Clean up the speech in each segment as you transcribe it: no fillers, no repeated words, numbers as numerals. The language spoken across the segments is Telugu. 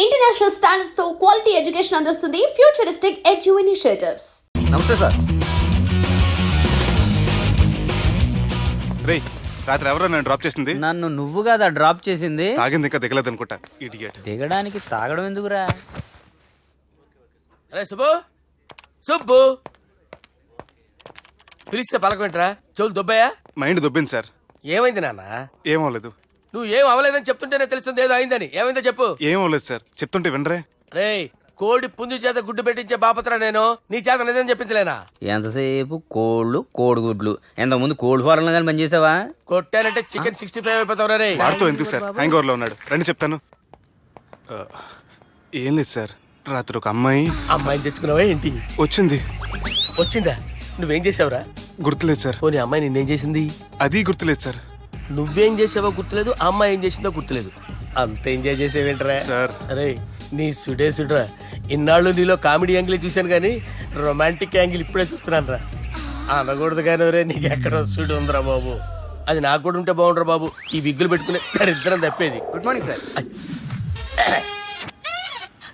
ఇంటర్నేషనల్ స్టాండర్డ్స్ తో క్వాలిటీ ఎడ్యుకేషన్ అందిస్తుంది ఫ్యూచరిస్టిక్ ఎడ్యు ఇనిషియేటివ్స్. నమస్తే సార్. రే రాత్రి ఎవరో నన్ను డ్రాప్ చేసింది? నన్ను నువ్వు కదా డ్రాప్ చేసింది. తాగింది ఇంకా దిగలేదు అనుకుంటా. ఇడియట్. దిగడానికి తాగడం ఎందుకురా? అరే సుబ్బు, సుబ్బు పిలిస్తే పలకమేంట్రా? చెవులు దొబ్బయా? Mind దొబ్బింది sir. ఏమైంది నాన్న? ఏమవలేదు. నువ్వు ఏం అవలేదని చెప్తుంటేనే తెలుస్తుంది ఏదో అయిందని. ఏమైందో చెప్పు. ఏమవలేదు సార్, చెప్తుంటే వినరే. రే కోడి పుంజు చేత గుడ్డు పెట్టించే బాపత్ర నేను. నీ చేత నిజం చెప్పించలేనా? ఎంతసేపు కోళ్ళు కోడిగుడ్లు. ఎంతకుముందు కోడి ఫారంలో కానీ పనిచేసావా? కొట్టానంటే చికెన్ 65 అయిపోతావు రే. వాడితో ఎందుకు సార్? హ్యాంగ్ ఓవర్ లో ఉన్నాడు. రండి చెప్తాను. ఏం లేదు సార్, రాత్రి ఒక అమ్మాయిని తెచ్చుకున్నావా ఏంటి? వచ్చింది. వచ్చిందా? నువ్వేం చేసావురా? గుర్తులేదు సార్. పోనీ అమ్మాయి నిన్నేం చేసింది? అది గుర్తులేదు సార్. నువ్వేం చేసావో గుర్తులేదు, ఆ అమ్మాయి ఏం చేసిందో గుర్తులేదు. అంత ఎంజాయ్ చేసేవేంట్రా సార్? అరే నీ సుడే సుడ్రా. ఇన్నాళ్ళు నీలో కామెడీ యాంగిల్ చూశాను కానీ రొమాంటిక్ యాంగిల్ ఇప్పుడే చూస్తున్నాను రా. అనకూడదు కానీ రే, నీకు ఎక్కడ సుడు ఉందిరా బాబు. అది నాకు కూడా ఉంటే బాగుండ్రా బాబు. ఈ విగ్గులు పెట్టుకునే దరిద్రం తప్పేది. Good morning sir.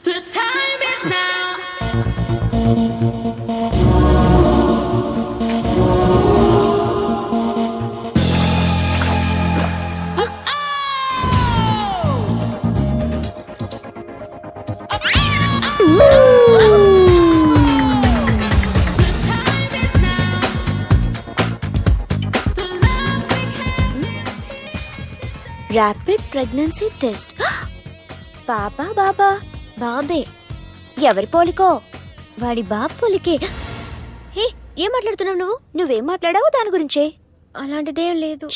The time is now. Rapid pregnancy test. పాపా బాబా? బాబే. ఎవరి పోలికో? వాడి బాబు పోలికే. హే, ఏం మాట్లాడుతున్నావు నువ్వు? నువ్వేం మాట్లాడావు దాని గురించే? అలాంటిదేం లేదు.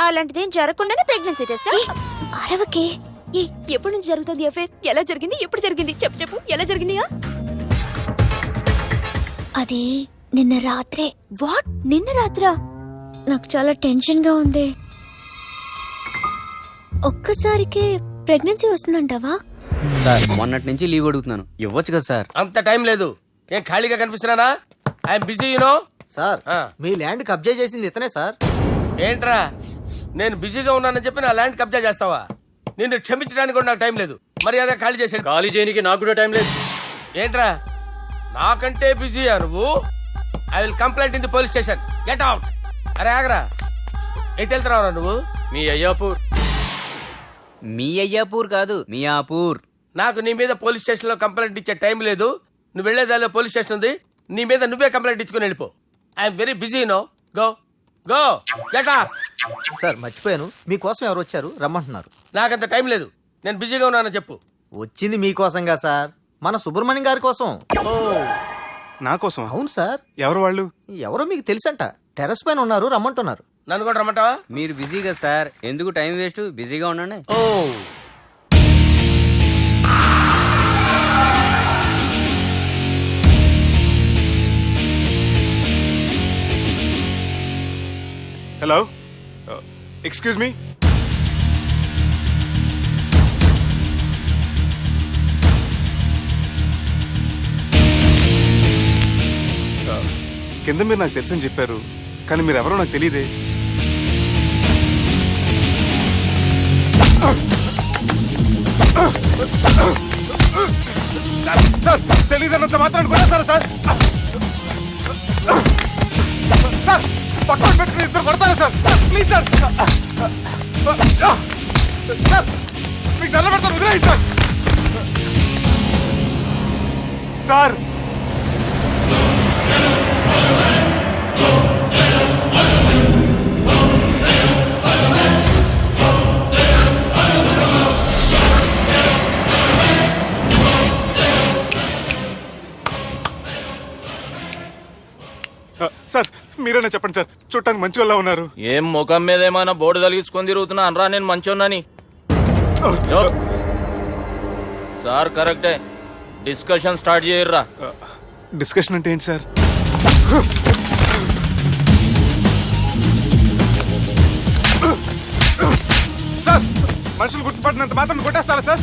అలాంటిదేం జరగకుండానే ప్రెగ్నెన్సీ టెస్ట్? అరవకే. ఎప్పటి నుంచి జరుగుతుంది అఫేర్? ఎలా జరిగింది? ఎప్పుడు జరిగింది? చెప్పు చెప్పు, ఎలా జరిగింది? అది నిన్న రాత్రే. వాట్? నిన్న రాత్రా? నాకు చాలా టెన్షన్ గా ఉంది. ఒక్కసారికే ప్రెగ్నెన్సీ వస్తుందంటావా? మొన్నటి నుంచి లీవ్ అడుగుతున్నాను, ఇవ్వచ్చు కదా సార్? అంత టైం లేదు. ఏం ఖాళీగా కనిపిస్తున్నానా? I'm busy you know. సార్, మీ ల్యాండ్ కబ్జా చేసింది ఇతనే సార్. ఏంట్రా, నేను బిజీగా ఉన్నానని చెప్పి నా ల్యాండ్ కబ్జా చేస్తావా? నిన్ను క్షమించడానికి కూడా నాకు టైం లేదు. మర్యాద ఖాళీ చేసి. ఖాళీ చేయడానికి నాకు కూడా టైం లేదు. ఏంట్రా నాకంటే బిజీయా నువ్వు? I will complaint in the police station. Get out. అరే ఆగరా, ఎటు వెళ్తున్నావురా నువ్వు? మీ అయ్యాపూర్. మీ అయ్యాపూర్ కాదు, మియాపూర్. నాకు నీ మీద పోలీస్ స్టేషన్ లో కంప్లైంట్ ఇచ్చే టైం లేదు. నువ్వు వెళ్లేదాలో పోలీస్ స్టేషన్ ఉంది. నీ మీద నువ్వే కంప్లైంట్ ఇచ్చుకుని వెళ్ళిపో. I'm very busy no. Go go get off. Sir మర్చిపోయాను, మీకోసం ఎవరు వచ్చారు రమ్మంటున్నారు. నాకంత టైం లేదు, నేను బిజీగా ఉన్నానని చెప్పు. వచ్చింది మీకోసంగా సార్, మన సుబ్రహ్మణ్యం గారి కోసం. ఓ నా కోసం? అవును సార్. ఎవరు వాళ్ళు? ఎవరో మీకు తెలుసంట. టెర్రస్ పైన ఉన్నారు, రమ్మంటున్నారు. నన్ను కూడా రమ్మంటావా? మీరు బిజీ కదా సార్, ఎందుకు టైం వేస్ట్? బిజీగా ఉండండి. ఓ హలో, ఎక్స్క్యూజ్ మీ. కింద మీరు నాకు తెలుసని చెప్పారు, కానీ మీరు ఎవరో నాకు తెలియదే. సార్ తెలియదన్నంత మాత్రాన్ని కొట్టేస్తారా సార్? సార్ పక్కన పెట్టుకుని ఇద్దరు కొడతారా సార్? Please sir. సార్ మీకు దండం పెడతాను, వదిలేయండి సార్. సార్ సార్ మీరైనా చెప్పండి సార్, చూడటానికి మంచి వాళ్ళ ఉన్నారు. ఏం ముఖం మీద ఏమైనా బోర్డు తలిగించుకొని తిరుగుతున్నా అనరా? నేను మంచోన్నాని. సార్ కరెక్టే, డిస్కషన్ స్టార్ట్ చేయర్రా. డిస్కషన్ అంటే ఏంటి సార్? సార్ మనుషులు గుర్తుపడినంత మాత్రం కొట్టేస్తారా సార్?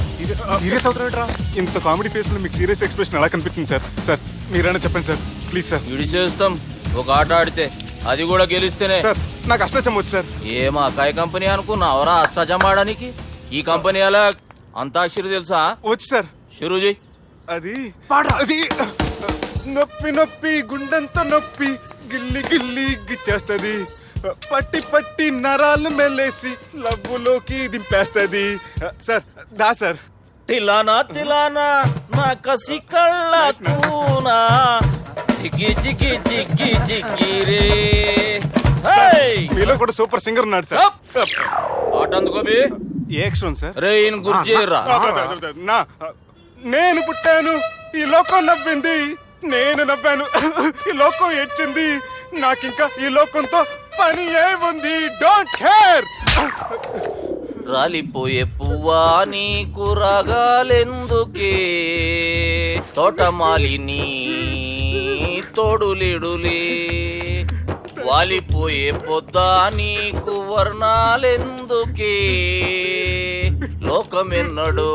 సీరియస్ అవుతున్నా. ఇంత కామెడీ ఫేస్ లో మీకు సీరియస్ ఎక్స్ప్రెషన్ ఎలా కనిపిస్తుంది సార్? సార్ మీరైనా చెప్పండి సార్, ప్లీజ్ సార్. ఇడి చేస్తాం ఒక ఆట ఆడితే, అది కూడా గెలిస్తేనే. సార్ నాకు అష్టాచం వచ్చు సార్. ఏం అకాయ కంపెనీ అనుకున్నావరా అష్టాచం ఆడడానికి? ఈ కంపెనీ అలా అంతాక్షరి తెలుసా? వచ్చి సార్. షురూ చేయి. అది అది నొప్పి నొప్పి గుండెంత నొప్పి గిల్లి గిల్లి గిచ్చేస్తది, పట్టి పట్టి నరాలు మెల్లేసి లవ్వులోకి దింపేస్తది. సార్ దా సార్. తిలానా తిలానా నా కసి కళ్ళ కూనా జిగి జిగి జిగి జిగి రే. హేయ్! మీలో కూడా సూపర్ సింగర్ ఉన్నాడు సార్. పాట అందుకోబి. ఏ అక్షరం సార్? రే ఈయన గుర్తు చేయరా. నా నేను పుట్టాను, ఈ లోకం నవ్వింది, నేను నవ్వాను, ఈ లోకం ఏడ్చింది, నాకింకా ఈ లోకంతో పని ఏముంది, డోంట్ కేర్. రాలిపోయే పువ్వా నీకు రాగాలెందుకే, తోటమాలిని తోడులిడులే, వాలిపోయే పొద్దా నీకు వర్ణాలెందుకే, లోకమెన్నడో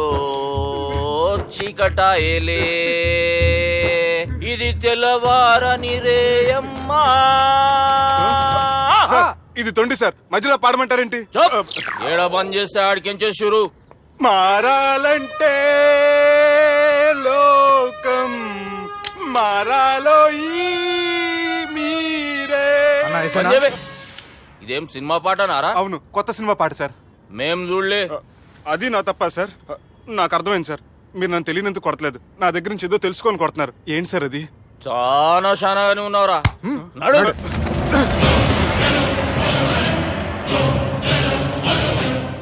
చీకటాయలే, ఇది తెల్లవారని రేయమ్మా. సార్, ఇది తొండి సార్, మధ్యలో పాడమంటారేంటి? ఏడా బంద్ చేస్తే ఆడికించే షురు. మారాలంటే లోకం మారాలో ఈ మీరే. సంజయ్, ఇదేం సినిమా పాట నారా? అవును, కొత్త సినిమా పాట సార్. మేం చూడలే. అది నా తప్ప సార్. నాకు అర్థమైంది సార్, మీరు నన్ను తెలియనందుకు కొడతలేదు, నా దగ్గర నుంచి ఏదో తెలుసుకొని కొడుతున్నారు. ఏంటి సార్ అది? చాలా శానాగానే ఉన్నావురా. నడు.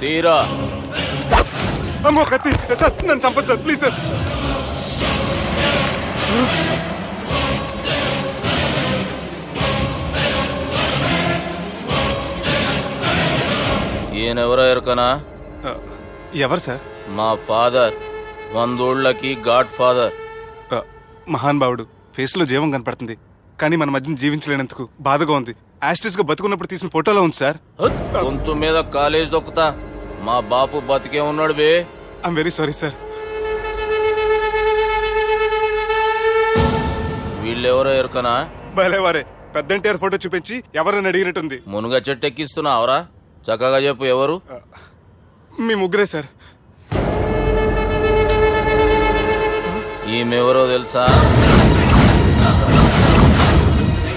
తీరా. అమ్మో కత్తి సార్, నన్ను చంపదు సార్, ప్లీజ్ సార్. ఈయనెవరో ఎరకనా? ఎవరు సార్? మా ఫాదర్, 100 గాడ్ ఫాదర్. మహాన్ భావుడు, ఫేస్ లో జీవం కనపడుతుంది, కానీ మన మధ్యన జీవించలేనందుకు బాధగా ఉంది. యాస్టిస్ గా బతుకున్నప్పుడు తీసిన ఫోటోలో ఉంది సార్. గొంతు మీద కాలేజ్ దొక్కుతా. మా బాపు బతికే ఉన్నాడు బే. I'm very sorry sir. వీళ్ళెవరో ఎరకనా? భలేవారే, పెద్ద ఎన్టీఆర్ ఫోటో చూపించి ఎవరని అడిగినట్టుంది. మునుగ చెట్టు ఎక్కిస్తున్నావురా? చక్కగా చెప్పు, ఎవరు? మీ ముగ్గురే సార్. ఈమెవరో తెలుసా?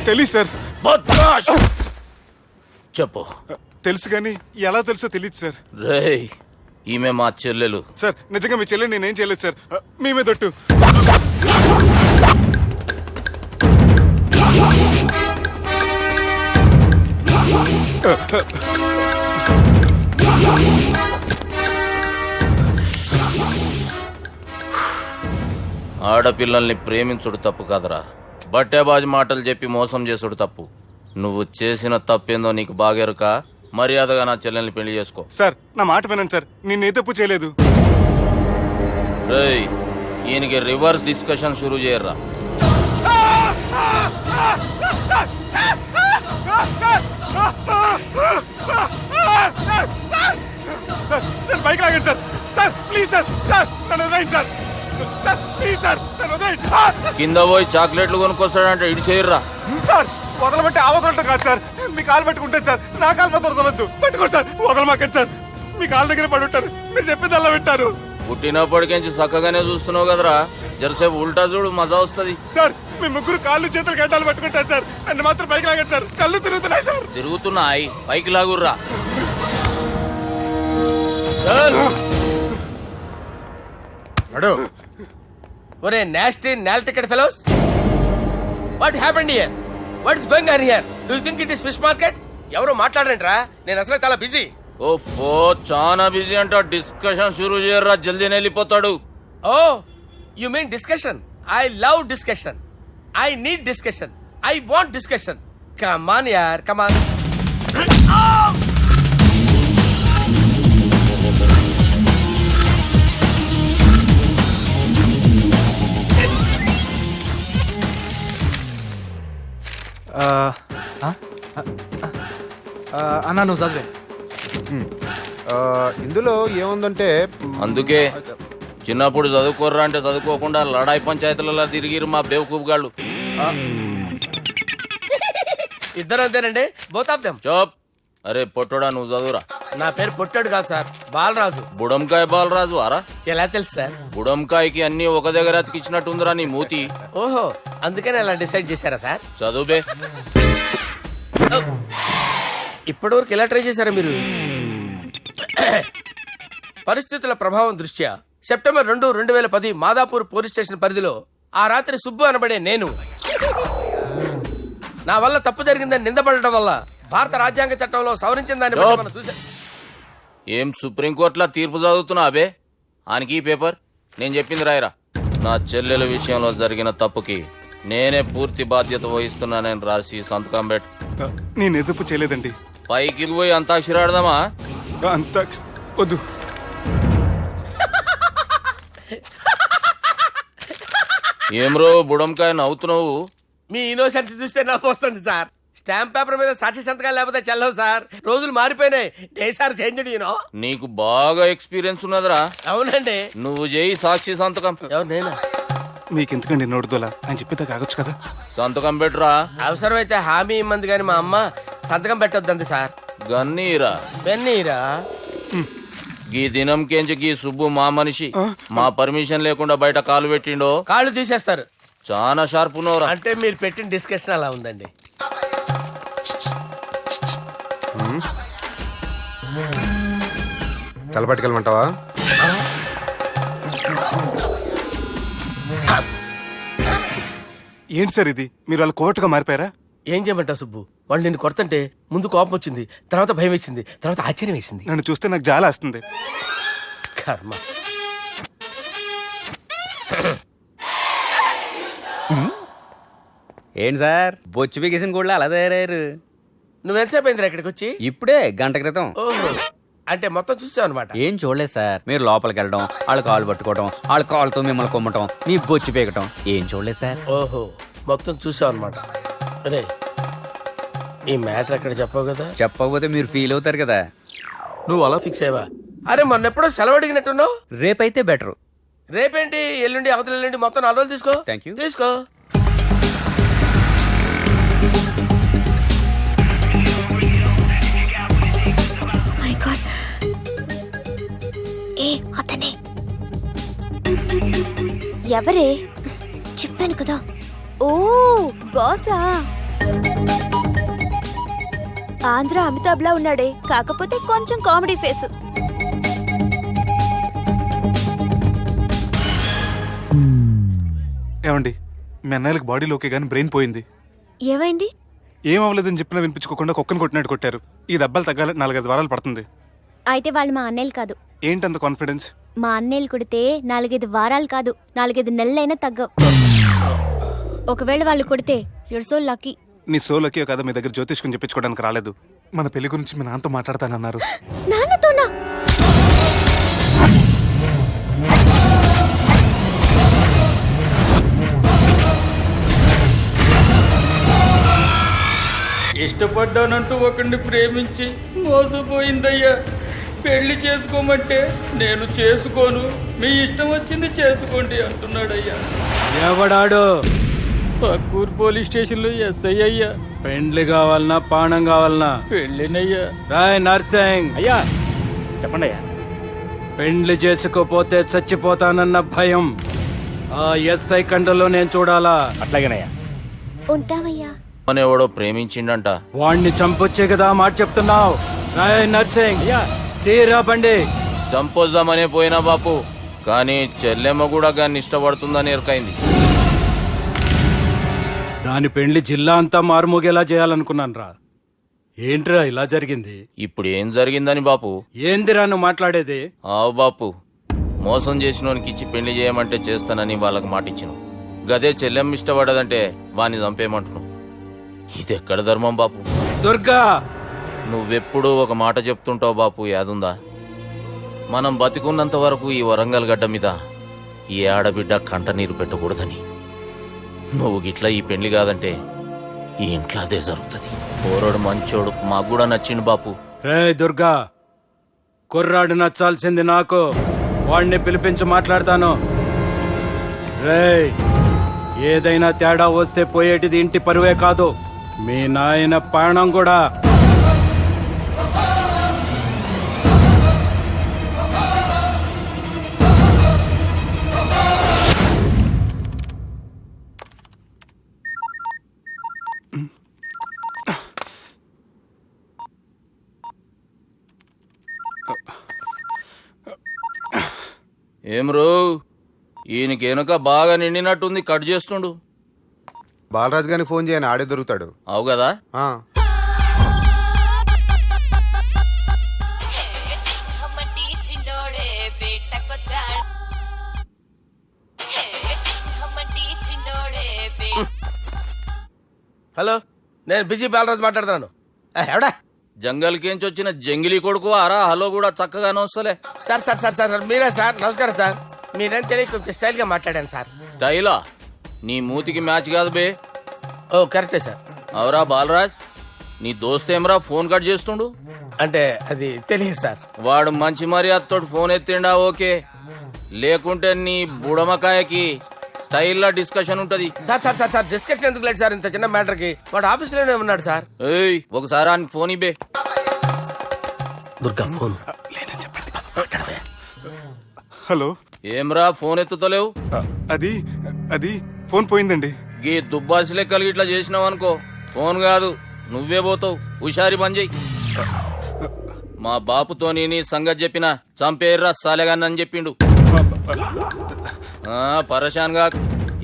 తెలీదు సార్. బద్మాష్! చెప్పు. తెలుసు కానీ ఎలా తెలుసో తెలియదు సార్. రేయ్, ఈమె మా చెల్లెలు. సార్ నిజంగా మీ చెల్లెని నేనేం చేయలేదు సార్, మీ మీద ఒట్టు. ఆడపిల్లల్ని ప్రేమించుడు తప్పు కాదురా, బట్టేబాజు మాటలు చెప్పి మోసం చేసుడు తప్పు. నువ్వు చేసిన తప్పేందో నీకు బాగెరుక. మర్యాదగా నా చెల్లెల్ని పెళ్లి చేసుకో. సార్ నా మాట వినండి సార్, నేనే తప్పు చేయలేదు. రేయ్, ఈయనకి రివర్స్ డిస్కషన్ షురూ చేయర్రా. నేను బైక్ లాగండి sir. Sir please sir, sir నన్ను వదిలేయండి సార్. సార్ ప్లీజ్ సార్, నన్ను వదిలేయండి. కింద పోయి చాక్లెట్లు కొనుక్కొస్తాడంటే ఇటు చేయర్రా. సార్ వదలబట్టి ఆ వదలటం కాదు సార్, మీ కాలు పట్టుకుంటాను సార్, నా కాలు మాత్రం వదలొద్దు. పట్టుకోండి సార్, వదలమాకండి సార్, మీ కాలు దగ్గర పడి ఉంటారు, మీరు చెప్పింది అలా వింటారు. పుట్టినప్పటికేంచి చక్కగానే చూస్తున్నావు కదరా, జరసేపు ఉల్టా చూడు, మజా వస్తుంది. సార్ మీ ముగ్గురు కాళ్ళు చేతులు గడ్డాలు పట్టుకుంటారు సార్, నన్ను మాత్రం బైక్ లాగండి సార్, కళ్ళు తిరుగుతున్నాయి సార్. తిరుగుతున్నాయి, పైకి లాగుర్రా. ఒరే నాస్టీ నాల్టికెట్ fellows, what happened here? What is going on here? Do you think it is fish market? ఎవరు మాట్లాడండిరా, నేను అసలే చాలా బిజీ. ఓఫో, చాలా బిజీ అంట. డిస్కషన్ షురూ చేయర్రా, జల్దీ వెళ్ళిపోతాడు. Oh you mean discussion? I love discussion, I need discussion, I want discussion. Come on యార్, కమ్ ఆన్. అన్నా నువ్వు చదివే. ఇందులో ఏముందంటే అందుకే చిన్నప్పుడు చదువుకోర్రా అంటే చదువుకోకుండా లడాయి పంచాయతీలలో తిరిగిరు మా బేవకూపు గాళ్ళు. ఇద్దరు అంతేనండి, బోత్ ఆఫ్ దెమ్. చోప్. అరే పొట్టోడా, నువ్వు చదువురా. నా పేరు పొట్టాడు కాదు సార్, బాలరాజు. బుడంకాయ బాలరాజు అరా? ఎలా తెలుసు సార్? బుడంకాయకి అన్ని ఒక దగ్గర అతికిచ్చినట్టుందిరా నీ మూతి. ఓహో, అందుకని అలా డిసైడ్ చేశారా సార్? చదువుబే. ఇప్పటివరకు ఎలా ట్రై చేశారా మీరు? పరిస్థితుల ప్రభావం దృష్ట్యా సెప్టెంబర్ 2, 2010 మాదాపూర్ పోలీస్ స్టేషన్ పరిధిలో ఆ రాత్రి సుబ్బు అనబడే నేను నా వల్ల తప్పు జరిగిందని నిందపడటం వల్ల భారత రాజ్యాంగ చట్టంలో సవరించిన దాన్ని బట్టి మనం చూసా. ఏం సుప్రీంకోర్టులో తీర్పు చదువుతున్నా అబే? ఆనికి ఈ పేపర్ నేను చెప్పింది రాయరా. నా చెల్లెల విషయంలో జరిగిన తప్పుకి నేనే పూర్తి బాధ్యత వహిస్తున్నానని రాసి సంతకం పెట్టు. నేను ఎదుపు చేయలేదండి. పైకి పోయి అంతాక్షరి ఆడదామా? అంత వద్దు. ఏమ్రో బుడంకాయ నవ్వుతున్నావు? మీ ఇన్నోసెన్స్ చూస్తే నవ్వు వస్తుంది సార్. స్టాంప్ పేపర్ మీద సాక్షి సంతకాలు లేకపోతే చెల్లవు సార్. రోజులు మారిపోయినాయి. Day sir change you know. నీకు బాగా ఎక్స్పీరియన్స్ ఉన్నదిరా. అవునండి. నువ్వు చేయి సాక్షి సంతకం. ఎవరు నేనా? మీకు ఎందుకండి నోడుదోలా అని చెప్పితే కాగొచ్చు కదా. సంతకం పెట్టురా. అవసరమైతే హామీ ఇమ్మంది కానీ మా అమ్మ సంతకం పెట్టొద్దండి సార్. గన్నీరా వెన్నీరా. గీ దినంకేంచి గీ సుబ్బు మా మనిషి. మా పర్మిషన్ లేకుండా బయట కాలు పెట్టిండో కాళ్ళు తీసేస్తారు. చాలా షార్ప్ ఉన్నవరా. అంటే మీరు పెట్టిన డిస్కషన్ అలా ఉందండి. తలపట్టుకెళ్ళమంటావా? ఏంటి సార్ ఇది? మీరు వాళ్ళు కోర్టుగా మారిపోయారా? ఏం చేయమంటావు సుబ్బు? వాళ్ళు నిన్ను కొడుతుంటే ముందు కోపం వచ్చింది, తర్వాత భయం వేసింది, తర్వాత ఆశ్చర్యం వేసింది. నన్ను చూస్తే నాకు జాలి వస్తుంది. కర్మ. ఏంటి సార్ బొచ్చు బిగేసిన కూడా అలా తయారయ్యారు? నువ్వెంతసేపు అయిందిరా ఇక్కడికి వచ్చి? ఇప్పుడే గంట క్రితం. ఓహో, అంటే మొత్తం చూసావు అనమాట. ఏం చూడలేదు సార్. మీరు లోపలికి వెళ్ళడం, వాళ్ళ కాళ్ళు పట్టుకోవడం, వాళ్ళ కాళ్ళతో మిమ్మల్ని కొమ్మటం, మీ బొచ్చు పీకటం ఏం చూడలేదు సార్. ఓహో, మొత్తం చూసావు అనమాట. అరే, ఈ మ్యాటర్ అక్కడ చెప్పావు కదా. చెప్పకపోతే మీరు ఫీల్ అవుతారు కదా. నువ్వు అలా ఫిక్స్ అయ్యవా? అరే, మొన్నెప్పుడో సెలవు అడిగినట్టున్నావు. రేపైతే బెటరు. రేపేంటి, ఎల్లుండి, అవతల ఎల్లుండి, మొత్తం 4 రోజులు తీసుకో. Thank you. తీసుకో. మై గాడ్, ఏ అతనే ఎవరే? చెప్పాను కదా. ఓ బాసా. ఆంధ్ర అమితాబ్ లా ఉన్నాడే, కాకపోతే కొంచెం కామెడీ ఫేస్. ఏమండి, మీ అన్నయ్యలకు బాడీలోకే కానీ బ్రెయిన్ పోయింది. ఏమైంది? ఏం అవ్వలేదని చెప్పినా వినిపించుకోకుండా కుక్కను కొట్టినట్టు కొట్టారు. ఈ దెబ్బలు తగ్గాలి 4-5 వారాలు పడుతుంది. అయితే వాళ్ళు మా అన్నయ్యలు కాదు. ఏంటంత కాన్ఫిడెన్స్? మా అన్నయ్యలు కొడితే 4-5 వారాలు కాదు, 4-5 నెలలైనా తగ్గవు. ఒకవేళ వాళ్ళు కొడితే యూర్ సో లక్కీ. నీ సోలోకి కదా మీ దగ్గర జ్యోతిష్కం చెప్పించుకోవడానికి రాలేదు. మన పెళ్లి గురించి మీ నాన్నతో మాట్లాడతానన్నారు. నాన్నతోనా? ఇష్టపడ్డానంటూ ఒకరిని ప్రేమించి మోసపోయిందయ్యా. పెళ్లి చేసుకోమంటే నేను చేసుకోను, మీ ఇష్టం వచ్చింది చేసుకోండి అంటున్నాడయ్యా. ఎవడాడు? పక్కూరు పోలీస్ స్టేషన్ లో ఎస్ఐ అయ్యా. పెండ్లి కావాలనా పానం కావాలనా? పెళ్ళినయ్యా. రాయ్ నర్సింగ్. అయ్యా చెప్పండి అయ్యా. పెండ్లి చేసుకోపోతే చచ్చిపోతానన్న భయం ఆ ఎస్ఐ కండలో నేను చూడాలా? అట్లాగేనయ్యా. ఉంటామయ్యా. ఎవడో ప్రేమించిండంట. వాణ్ణి చంపొచ్చే కదా మాట చెప్తున్నావు. రాయ్ నర్సింగ్, తీరా బండి. చంపొద్దామనే పోయినా బాపు, కానీ చెల్లెమ్మ కూడా గాన్ని ఇష్టపడుతుందని ఎరకైంది. దాని పెండ్లి జిల్లా అంతా మారుమోగేలా చేయాలనుకున్నాను రా. ఏంట్రా ఇలా జరిగింది? ఇప్పుడు ఏం జరిగిందని బాపు? ఏందిరా నువ్వు మాట్లాడేది? ఆవు బాపు, మోసం చేసినోనికి ఇచ్చి పెళ్లి చేయమంటే చేస్తానని వాళ్ళకి మాట ఇచ్చిన. గదే చెల్లెమ్మ ఇష్టపడదంటే వాణ్ణి చంపేయమంటున్నావు. ఇది ఎక్కడ ధర్మం బాపు? దుర్గా, నువ్వెప్పుడూ ఒక మాట చెప్తుంటావు బాపు, యాదుందా? మనం బతికున్నంత వరకు ఈ వరంగల్ గడ్డ మీద ఈ ఆడబిడ్డ కంట నీరు పెట్టకూడదని. నువ్వు గిట్లా ఈ పెళ్లి కాదంటే ఈ ఇంట్లో అదే జరుగుతుంది. పోరోడు మంచోడు, మాకు కూడా నచ్చిండు బాపు. రే దుర్గా, కుర్రాడు నచ్చాల్సింది నాకు. వాడిని పిలిపించి మాట్లాడతాను. రే, ఏదైనా తేడా వస్తే పోయేటిది ఇంటి పరువే కాదు, మీ నాయన ప్రాణం కూడా. ఏం రో ఈయనకి వెనుక బాగా నిండినట్టుంది, కట్ చేస్తుండు. బాలరాజు గారికి ఫోన్ చేయని, ఆడే దొరుకుతాడు. అవు కదా. ఆ. హలో, నేను బిజీ బాలరాజు మాట్లాడుతున్నాను. ఎవడా? జంగల్కేంచి వచ్చిన జంగిలీ కొడుకు ఆరా హలో కూడా చక్కగానే వస్తలే. సార్ సార్ సార్ సార్ మీరే సార్, నమస్కారం సార్. మీరేం తెలియక కొంచెం స్టైల్గా మాట్లాడాను సార్. స్టైలా? నీ మూతికి మ్యాచ్ కాదు బే. ఓ కరెక్టే సార్. అవరా బాలరాజ్, నీ దోస్త్ ఏమరా ఫోన్ కట్ చేస్తుండు? అంటే అది తెలియదు సార్. వాడు మంచి మర్యాదతో ఫోన్ ఎత్తిండా ఓకే, లేకుంటే నీ బుడమకాయకి స్టైల్లా డిస్కషన్ ఉంటది. Sir sir sir sir discussion ఎందుకు లేదు సార్, ఇంత చిన్న మ్యాటర్కి. వాడు ఆఫీస్లోనే ఉన్నాడు సార్. ఏయ్ ఒకసారి ఆయన ఫోన్ ఇబ్బే. దుర్గా ఫోన్. హలో. ఏమ్రా ఫోన్ ఎత్తుతలేవు? అది అది ఫోన్ పోయిందండి. గీ దుబ్బాసి లెక్కలు ఇట్లా చేసినావు అనుకో, ఫోన్ కాదు నువ్వే పోతావు. హుషారి పని చెయ్యి. మా బాపుతోని నీ సంగతి చెప్పిన చంపేర్రా సాలెగాన్ని చెప్పిండు. పరేషాన్ గా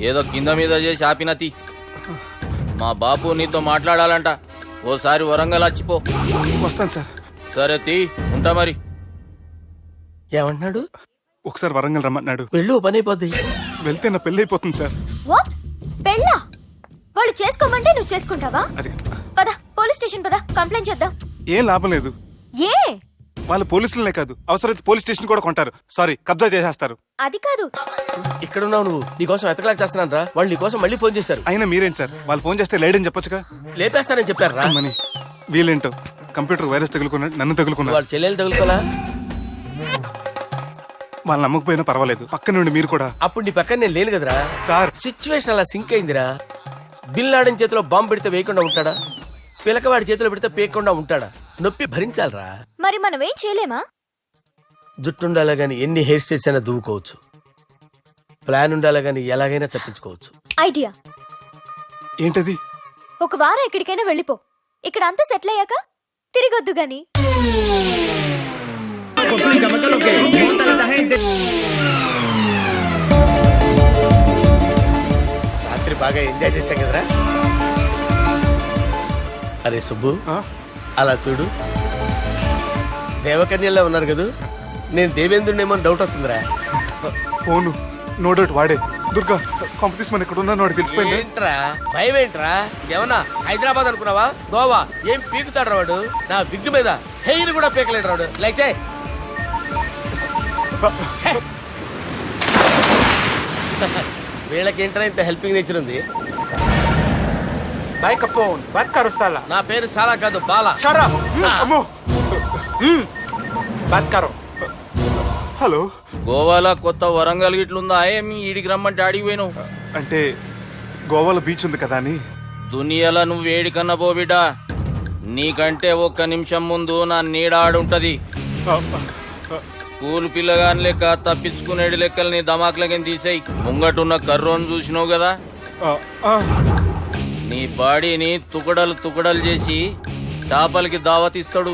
ఏదో కింద మీద చేసి ఆపినతి. మా బాపు నీతో మాట్లాడాలంట, ఓసారి వరంగల్ వచ్చిపో. వస్తాను సార్. సరే తీ, ఉంటా మరి. ఏమంటున్నాడు? ఒకసారి వరంగల్ రమ్మన్నాడు. వెళ్ళు, పని అయిపోద్ది. వెళ్తే నా పెళ్లి అయిపోతుంది సార్. వాట్? పెళ్ళా? వాళ్ళు చేసుకోమంటే నువ్వు చేసుకుంటావా? అది పద పోలీస్ స్టేషన్ పద, కంప్లైంట్ చేద్దాం. ఏం లాభం లేదు. ఏ? వాళ్ళు పోలీసులనే కాదు, అవసరమైతే పోలీస్ స్టేషన్ కూడా కొంటారు. సారీ, కబ్జా చేసేస్తారు. అది కాదు. ఇక్కడున్నావు నువ్వు, నీకోసం ఎతకలేక చేస్తున్నాను రా. వాళ్ళు నీకోసం మళ్ళీ ఫోన్ చేశారు. అయినా మీరేంటి సార్, వాళ్ళు ఫోన్ చేస్తే లేడని చెప్పొచ్చుగా. లేపేస్తానని చెప్పారు రా. మని వీళ్ళేంటో కంప్యూటర్ వైరస్ తగులుకున్నాడు, నన్ను తగులుకున్నాడు. వాళ్ళ చెల్లెలు తగులుకోలా? వాళ్ళు నమ్మకపోయినా పర్వాలేదు, పక్క నుండి మీరు కూడా. అప్పుడు నీ పక్కన నేను లేను కదరా సార్. సిచ్యువేషన్ అలా సింక్ అయిందిరా. బిల్ లాడన్ చేతిలో బాంబు పెడితే వేయకుండా ఉంటాడా? పిలకవాడి చేతిలో పెడితే పేయకుండా ఉంటాడా? నొప్పి భరించాలరా. మరి మనం ఏం చేయలేమా? జుట్టుండాలా గాని ఎన్ని హెయిర్ స్టైల్స్ అయినా దువ్వుకోవచ్చు. ప్లాన్ ఉండాలా గాని ఎలాగైనా తప్పించుకోవచ్చు. ఐడియా ఏంటది? ఒక వారం ఎక్కడికైనా వెళ్ళిపో. ఇక్కడ అంతా సెటిల్ అయ్యాక తిరిగొద్దు గాని. రాత్రి బాగా ఎంజాయ్ చేశాం కదరా. అరే సుబ్బు, అలా చూడు, దేవకన్యల్లో ఉన్నారు కదూ. నేను దేవేంద్రుడేమో డౌట్ వస్తుందిరా. ఫోను నో డౌట్ వాడే. దుర్గా కాంపిటీషన్ మన ఇక్కడ ఉన్నా వాడు తెలిసిపోయింది. ఏంట్రా భయం ఏంట్రా? ఏమన్నా హైదరాబాద్ అనుకున్నావా? గోవా? ఏం పీకుతాడు వాడు. నా విగ్గు మీద హెయిర్ కూడా పీకలేడు రాడు. లైక్ వీళ్ళకేంట్రా ఇంత హెల్పింగ్ నేచర్ ఉంది. నా పేరు సాలా కాదు, బాలా. హలో. గోవాలో కొత్త వరంగల్ గిట్లుందా? మీ ఈడికి రమ్మంటే అడిగి పోయినావు. అంటే గోవాలో బీచ్ ఉంది కదా అని. దునియాలో నువ్వు వేడికన్నా పో బిడ్డా. నీకంటే ఒక్క నిమిషం ముందు నా నీడ ఆడుంటది. స్కూల్ పిల్లగాని లెక్క తప్పించుకునేడు లెక్కలు నీ దమాకులకి తీసేయి. ముంగటున్న కర్రోని చూసినావు కదా, నీ బాడీని తుకడలు తుకడలు చేసి చేపలకి దావతిస్తాడు.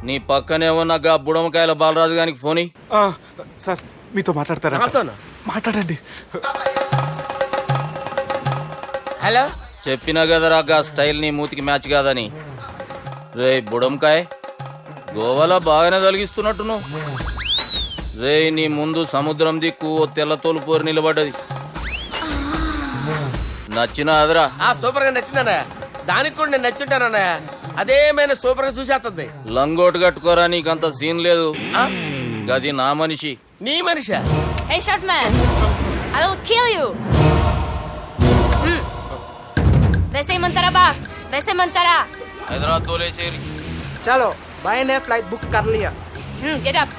నీ పక్కనే ఉన్న గా బుడమకాయల బాలరాజు గారికి ఫోన్. సార్ మీతో మాట్లాడతారా? మాట్లాడండి. హలో. చెప్పినా కదరా గా స్టైల్ నీ మూతికి మ్యాచ్ కాదని. రే బుడంకాయ్, గోవాలో బాగానే తొలగిస్తున్నట్టు నువ్వు. రే నీ ముందు సముద్రం దిక్కు ఓ తెల్లతోలు పోరు నిలబడ్డది. నచ్చినా అదరా? సూపర్ గా నచ్చిందన్నయ్య. దానికి కూడా నేను నచ్చుంటానన్నయ్య. అదేమైనా సూపర్ గా చూసేస్తుంది. లంగోటు కట్టుకోరా, నీకంత సీన్ లేదు. గది నా మనిషి. నీ మనిషి? Hey, short man! I will kill you! वैसे ही मंतरा बास, वैसे मंतरा. హైదరాబాద్ తోలేసేరి. చలో బాయ్ ఫ్లైట్ బుక్ कर लिया. Get up.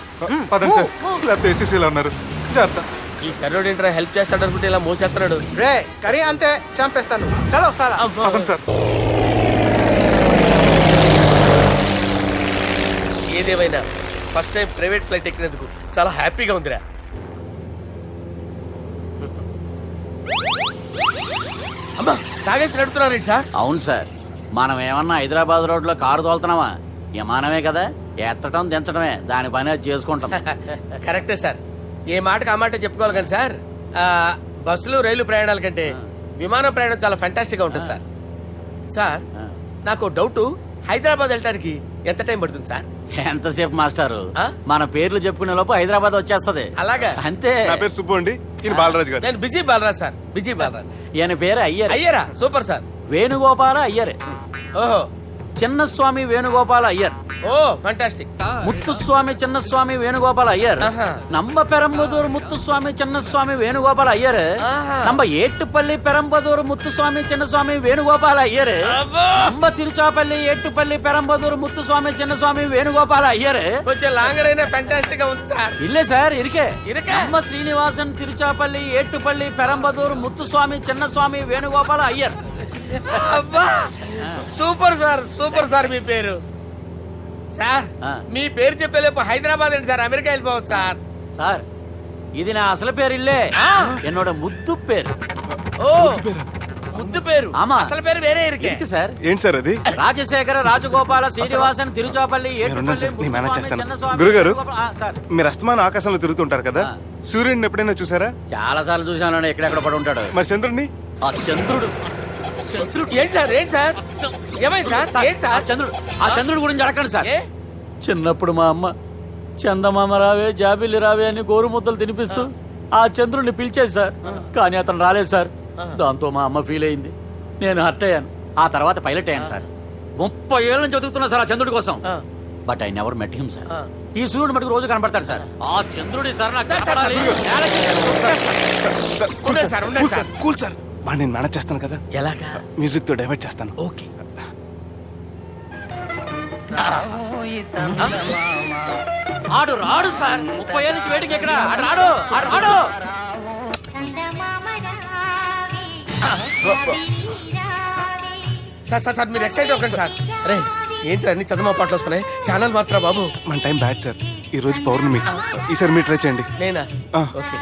పదండి సార్, లేకపోతే ఏసీసీలో ఉన్నారు. జాగ్రత్త. ఈ కర్రోడు ఏంట్రా హెల్ప్ చేస్తాడు అనుకుంటే ఇలా మోసేస్తున్నాడు. రే కరీ అంతే చంపేస్తాను. చలో సార్. పదండి సార్. ఏదేమైనా ఫస్ట్ టైం ప్రైవేట్ ఫ్లైట్ ఎక్కినందుకు చాలా హ్యాపీగా ఉందిరా. అమ్మా తాగేసి నడుపుతున్నారు సార్. అవును సార్, మనం ఏమన్నా హైదరాబాద్ రోడ్లో కారు తోలుతున్నామా? విమానమే కదా, ఎత్తటం దించడమే దాని పని అది చేసుకుంటాం. కరెక్టే సార్. ఏ మాటకు ఆ మాట చెప్పుకోవాలి కానీ సార్ బస్సులు రైలు ప్రయాణాల కంటే విమానం ప్రయాణం చాలా ఫ్యాంటాస్టిక్ గా ఉంటుంది సార్. సార్ నాకు డౌట్, హైదరాబాద్ వెళ్ళడానికి ఎంత టైం పడుతుంది సార్? ఎంతసేపు మాస్టారు, ఆ? మన పేర్లు చెప్పుకునే లోపు హైదరాబాద్ వచ్చేస్తది. అలాగా? అంతే. నా పేరు సుబ్బు అండి, ఈయన బాలరాజు గారు. నేను busy Balraj sir, busy Balraj. ఈయన పేరు అయ్యర్. అయ్యరా, సూపర్ సార్. వేణుగోపాల అయ్యర్. ఓహో, చిన్నస్వామి వేణుగోపాల అయ్యర్. Oh fantastic. ముత్తుస్వామి చిన్నస్వామి వేణుగోపాల అయ్యర్. ఆహా. నంబ పెరంబదూరు ముత్తుస్వామి చిన్నస్వామి వేణుగోపాల అయ్యర్. ఆహా. నంబ ఏట్టుపల్లి పెరంబదూరు ముత్తుస్వామి చిన్నస్వామి వేణుగోపాల అయ్యర్. అబ్బో! నంబ తిరుచాపల్లి ఏట్టుపల్లి పెరంబదూరు ముత్తుస్వామి చిన్నస్వామి వేణుగోపాల అయ్యర్. కొంచెం లాంగర్ అయినా ఫ్యాంటాస్టిక్ గా ఉంది సార్. ఇల్లే సార్ ఇరికే. ఇరికే? నంబ శ్రీనివాసన్ తిరుచాపల్లి ఏట్టుపల్లి పెరంబదూరు ముత్తుస్వామి చిన్నస్వామి వేణుగోపాల అయ్యర్. అబ్బా సూపర్ సార్, సూపర్ సార్. మీ పేరు సార్, ఆ. మీ పేరు చెప్పేలేపు హైదరాబాద్ అండి సార్, అమెరికా వెళ్ళిపోవచ్చు సార్. సార్ ఇది నా అసలు పేరు ఇల్లే. ఎన్నోడ ముద్దు పేరు. ఓ ముద్దు పేరు. ఆమా. అసలు పేరు వేరే ఇరికే. ఇరికి సార్. ఏంటి సార్ అది? రాజశేఖర రాజగోపాల శ్రీనివాసన్ తిరుచాపల్లి ఉండండి సార్, నేను మేనేజ్ చేస్తాను. చిన్నస్వామి గురుగారు, వేణుగోపాల- సార్ మీరు అస్తమానం ఆకాశంలో తిరుగుతుంటారు కదా, సూర్యుడిని ఎప్పుడైనా చూసారా? చాలా సార్లు చూసాను, ఎక్కడెక్కడ పడి ఉంటాడు. మరి చంద్రుడిని? ఆ చంద్రుడు. ఏంటి సార్, ఏంటి సార్, ఏమైంది సార్, ఏంటి సార్? చంద్రుడు, ఆ చంద్రుడు గురించి అడగండి సార్. ఏ? చిన్నప్పుడు మా అమ్మ చందమామ రావే జాబిల్లి రావే అని గోరుముద్దలు తినిపిస్తూ ఆ చంద్రుడిని పిలిచేది సార్. కానీ అతను రాలేదు సార్. దాంతో మా అమ్మ ఫీల్ అయింది, నేను హర్ట్ అయ్యాను. ఆ తర్వాత పైలట్ అయ్యాను సార్. 30 ఏళ్ళ నుంచి చదువుతున్నా సార్ ఆ చంద్రుడి కోసం. But I never met him sir. ఈ సూర్యుడు మటుకు రోజు కనబడతాడు సార్. ఆ చంద్రుడి సార్ నాకు కనపడాలి. సార్, కూల్ ఉండండి సార్, సార్, ఉండండి కూల్ సార్, కూల్ సార్. బాగా నేను మేనేజ్ చేస్తాను కదా, ఎలాగా? మ్యూజిక్ తో డైవర్ట్ చేస్తాను. ఓకే. ఆడు రాడు సార్. 30 ఏళ్ళ నుంచి వేటికి ఎక్కడ ఆడు రాడు, ఆడు రాడు. సార్ సార్ సార్ మీరు ఎక్సైట్ అవ్వకండి సార్. అరే ఏంటి అన్ని చదువు పాటలు వస్తున్నాయి, ఛానల్ మార్చరా బాబు. మన టైం బ్యాడ్ సార్, ఈ రోజు పౌర్ణమి. ఈసారి మీరు ట్రై చేయండి. నేనా? ఆ. ఓకే.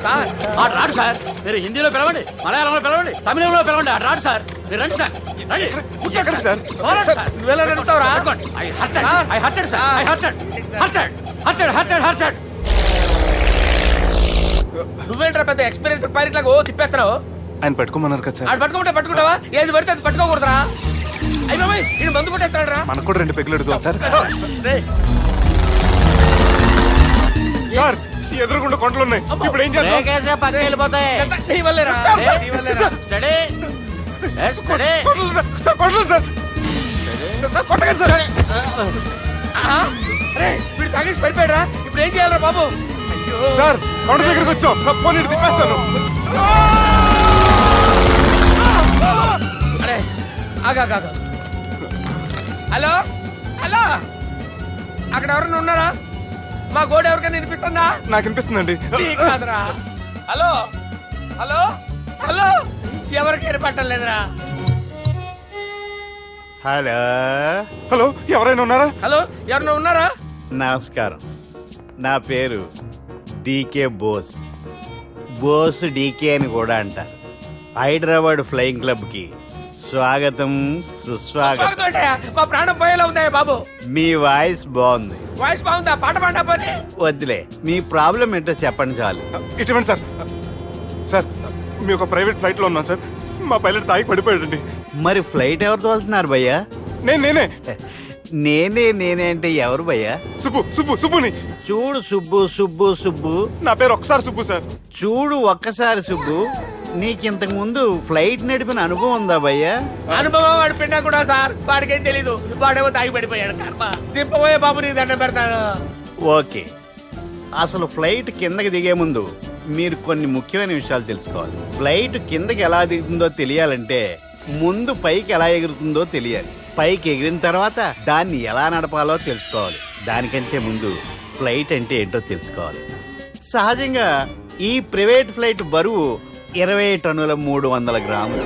సార్ ఆడు రాడు సార్. మీరు హిందీలో పిలవండి, మలయాళంలో పిలవండి, తమిళంలో పిలవండి. ఆడు రాడు సార్. మీరు రండి సార్, రండి. ఎక్కడ సార్? పోరాడు సార్. నువ్వెలా నడుపుతావురా? పట్టుకోండి. I hurted, sir. I hurted. నువ్వేంట్రా పెద్ద ఎక్స్పీరియన్స్ పైరెట్ లాగా ఓ తిప్పేస్తావు. ఆయన పెట్టుకోమన్నారు కదా సార్. ఆడు పట్టుకుంటే పట్టుకుంటావా? ఏది పడితే అది పట్టుకోకూడదురా. అయ్యి బాబాయ్ ఇది మందు కొట్టేస్తాడు రా. మనకు కూడా 2 పెగ్గులు అడుగుతాం సార్. సార్ ఎదురుగుండా కొండలు ఉన్నాయి, ఇప్పుడు ఏం చేద్దాం? బ్రేకేసే పక్కకి వెళ్ళిపోతాయి. నీ వల్లేరా, నీ వల్లేరా. Steady. Yes, steady. Kondalu sir, sir, Kondalu sir. Sir, కొట్టకండి సార్. ఆహా. అరే వీడు తాగేసి పడిపోయాడురా, ఇప్పుడు ఏం చేయాలరా బాబు? అయ్యో సార్ కొండ దగ్గరికి వచ్చాం, పోనీ ఇటు తిప్పేస్తాను. అరే ఆగా. హలో హలో, అక్కడ ఎవరైనా ఉన్నారా? మా గోడ ఎవరికైనా వినిపిస్తుందా? నాకు అనిపిస్తుందండి. నీకు కాదురా. హలో హలో హలో, ఎవరికి ఏర్పట్టలేదురా. హలో, హలో, ఎవరైనా ఉన్నారా? హలో ఎవరైనా ఉన్నారా? నమస్కారం. నా పేరు డీకే బోస్. బోస్ డీకే అని కూడా అంటారు. హైదరాబాద్ ఫ్లయింగ్ క్లబ్కి స్వాగతం, సుస్వాగతం. స్వాగతం. మా ప్రాణం పోయేలా ఉందా బాబు? మీ వాయిస్ బాగుంది. వాయిస్ బాగుందా? పాట పాడా పోనీ. వద్దులే, మీ ప్రాబ్లం ఏంటో చెప్పండి చాలు. ఇటువంటి సార్, సార్ మీ ఒక ప్రైవేట్ ఫ్లైట్ లో ఉన్నాం సార్. మా పైలట్ తాగి పడిపోయాడండి. మరి ఫ్లైట్ ఎవరు తోలుతున్నారు భయ్యా? నేనే నేనే అంటే ఎవరు భయ్యా? సుబ్బుని. చూడు సుబ్బు. నా పేరు ఒకసారి సుబ్బు సార్. చూడు ఒక్కసారి సుబ్బు, నీకింతకు ముందు ఫ్లైట్ నడిపిన అనుభవం ఉందా భయ్యా? అనుభవం వాడు పిన్నా కూడా సార్, వాడికేం తెలీదు. వాడేమో తాగి పడిపోయాడు. కర్మ. దింపబోయే బాబు నీకు దండం పెడతాను. ఓకే, అసలు ఫ్లైట్ కిందకి దిగే ముందు మీరు కొన్ని ముఖ్యమైన విషయాలు తెలుసుకోవాలి. ఫ్లైట్ కిందకి ఎలా దిగుతుందో తెలియాలంటే ముందు పైకి ఎలా ఎగురుతుందో తెలియాలి. పైకి ఎగిరిన తర్వాత దాన్ని ఎలా నడపాలో తెలుసుకోవాలి. దానికంటే ముందు ఫ్లైట్ అంటే ఏంటో తెలుసుకోవాలి. సహజంగా ఈ ప్రైవేట్ ఫ్లైట్ బరువు 20 టన్నుల 300 గ్రాములు.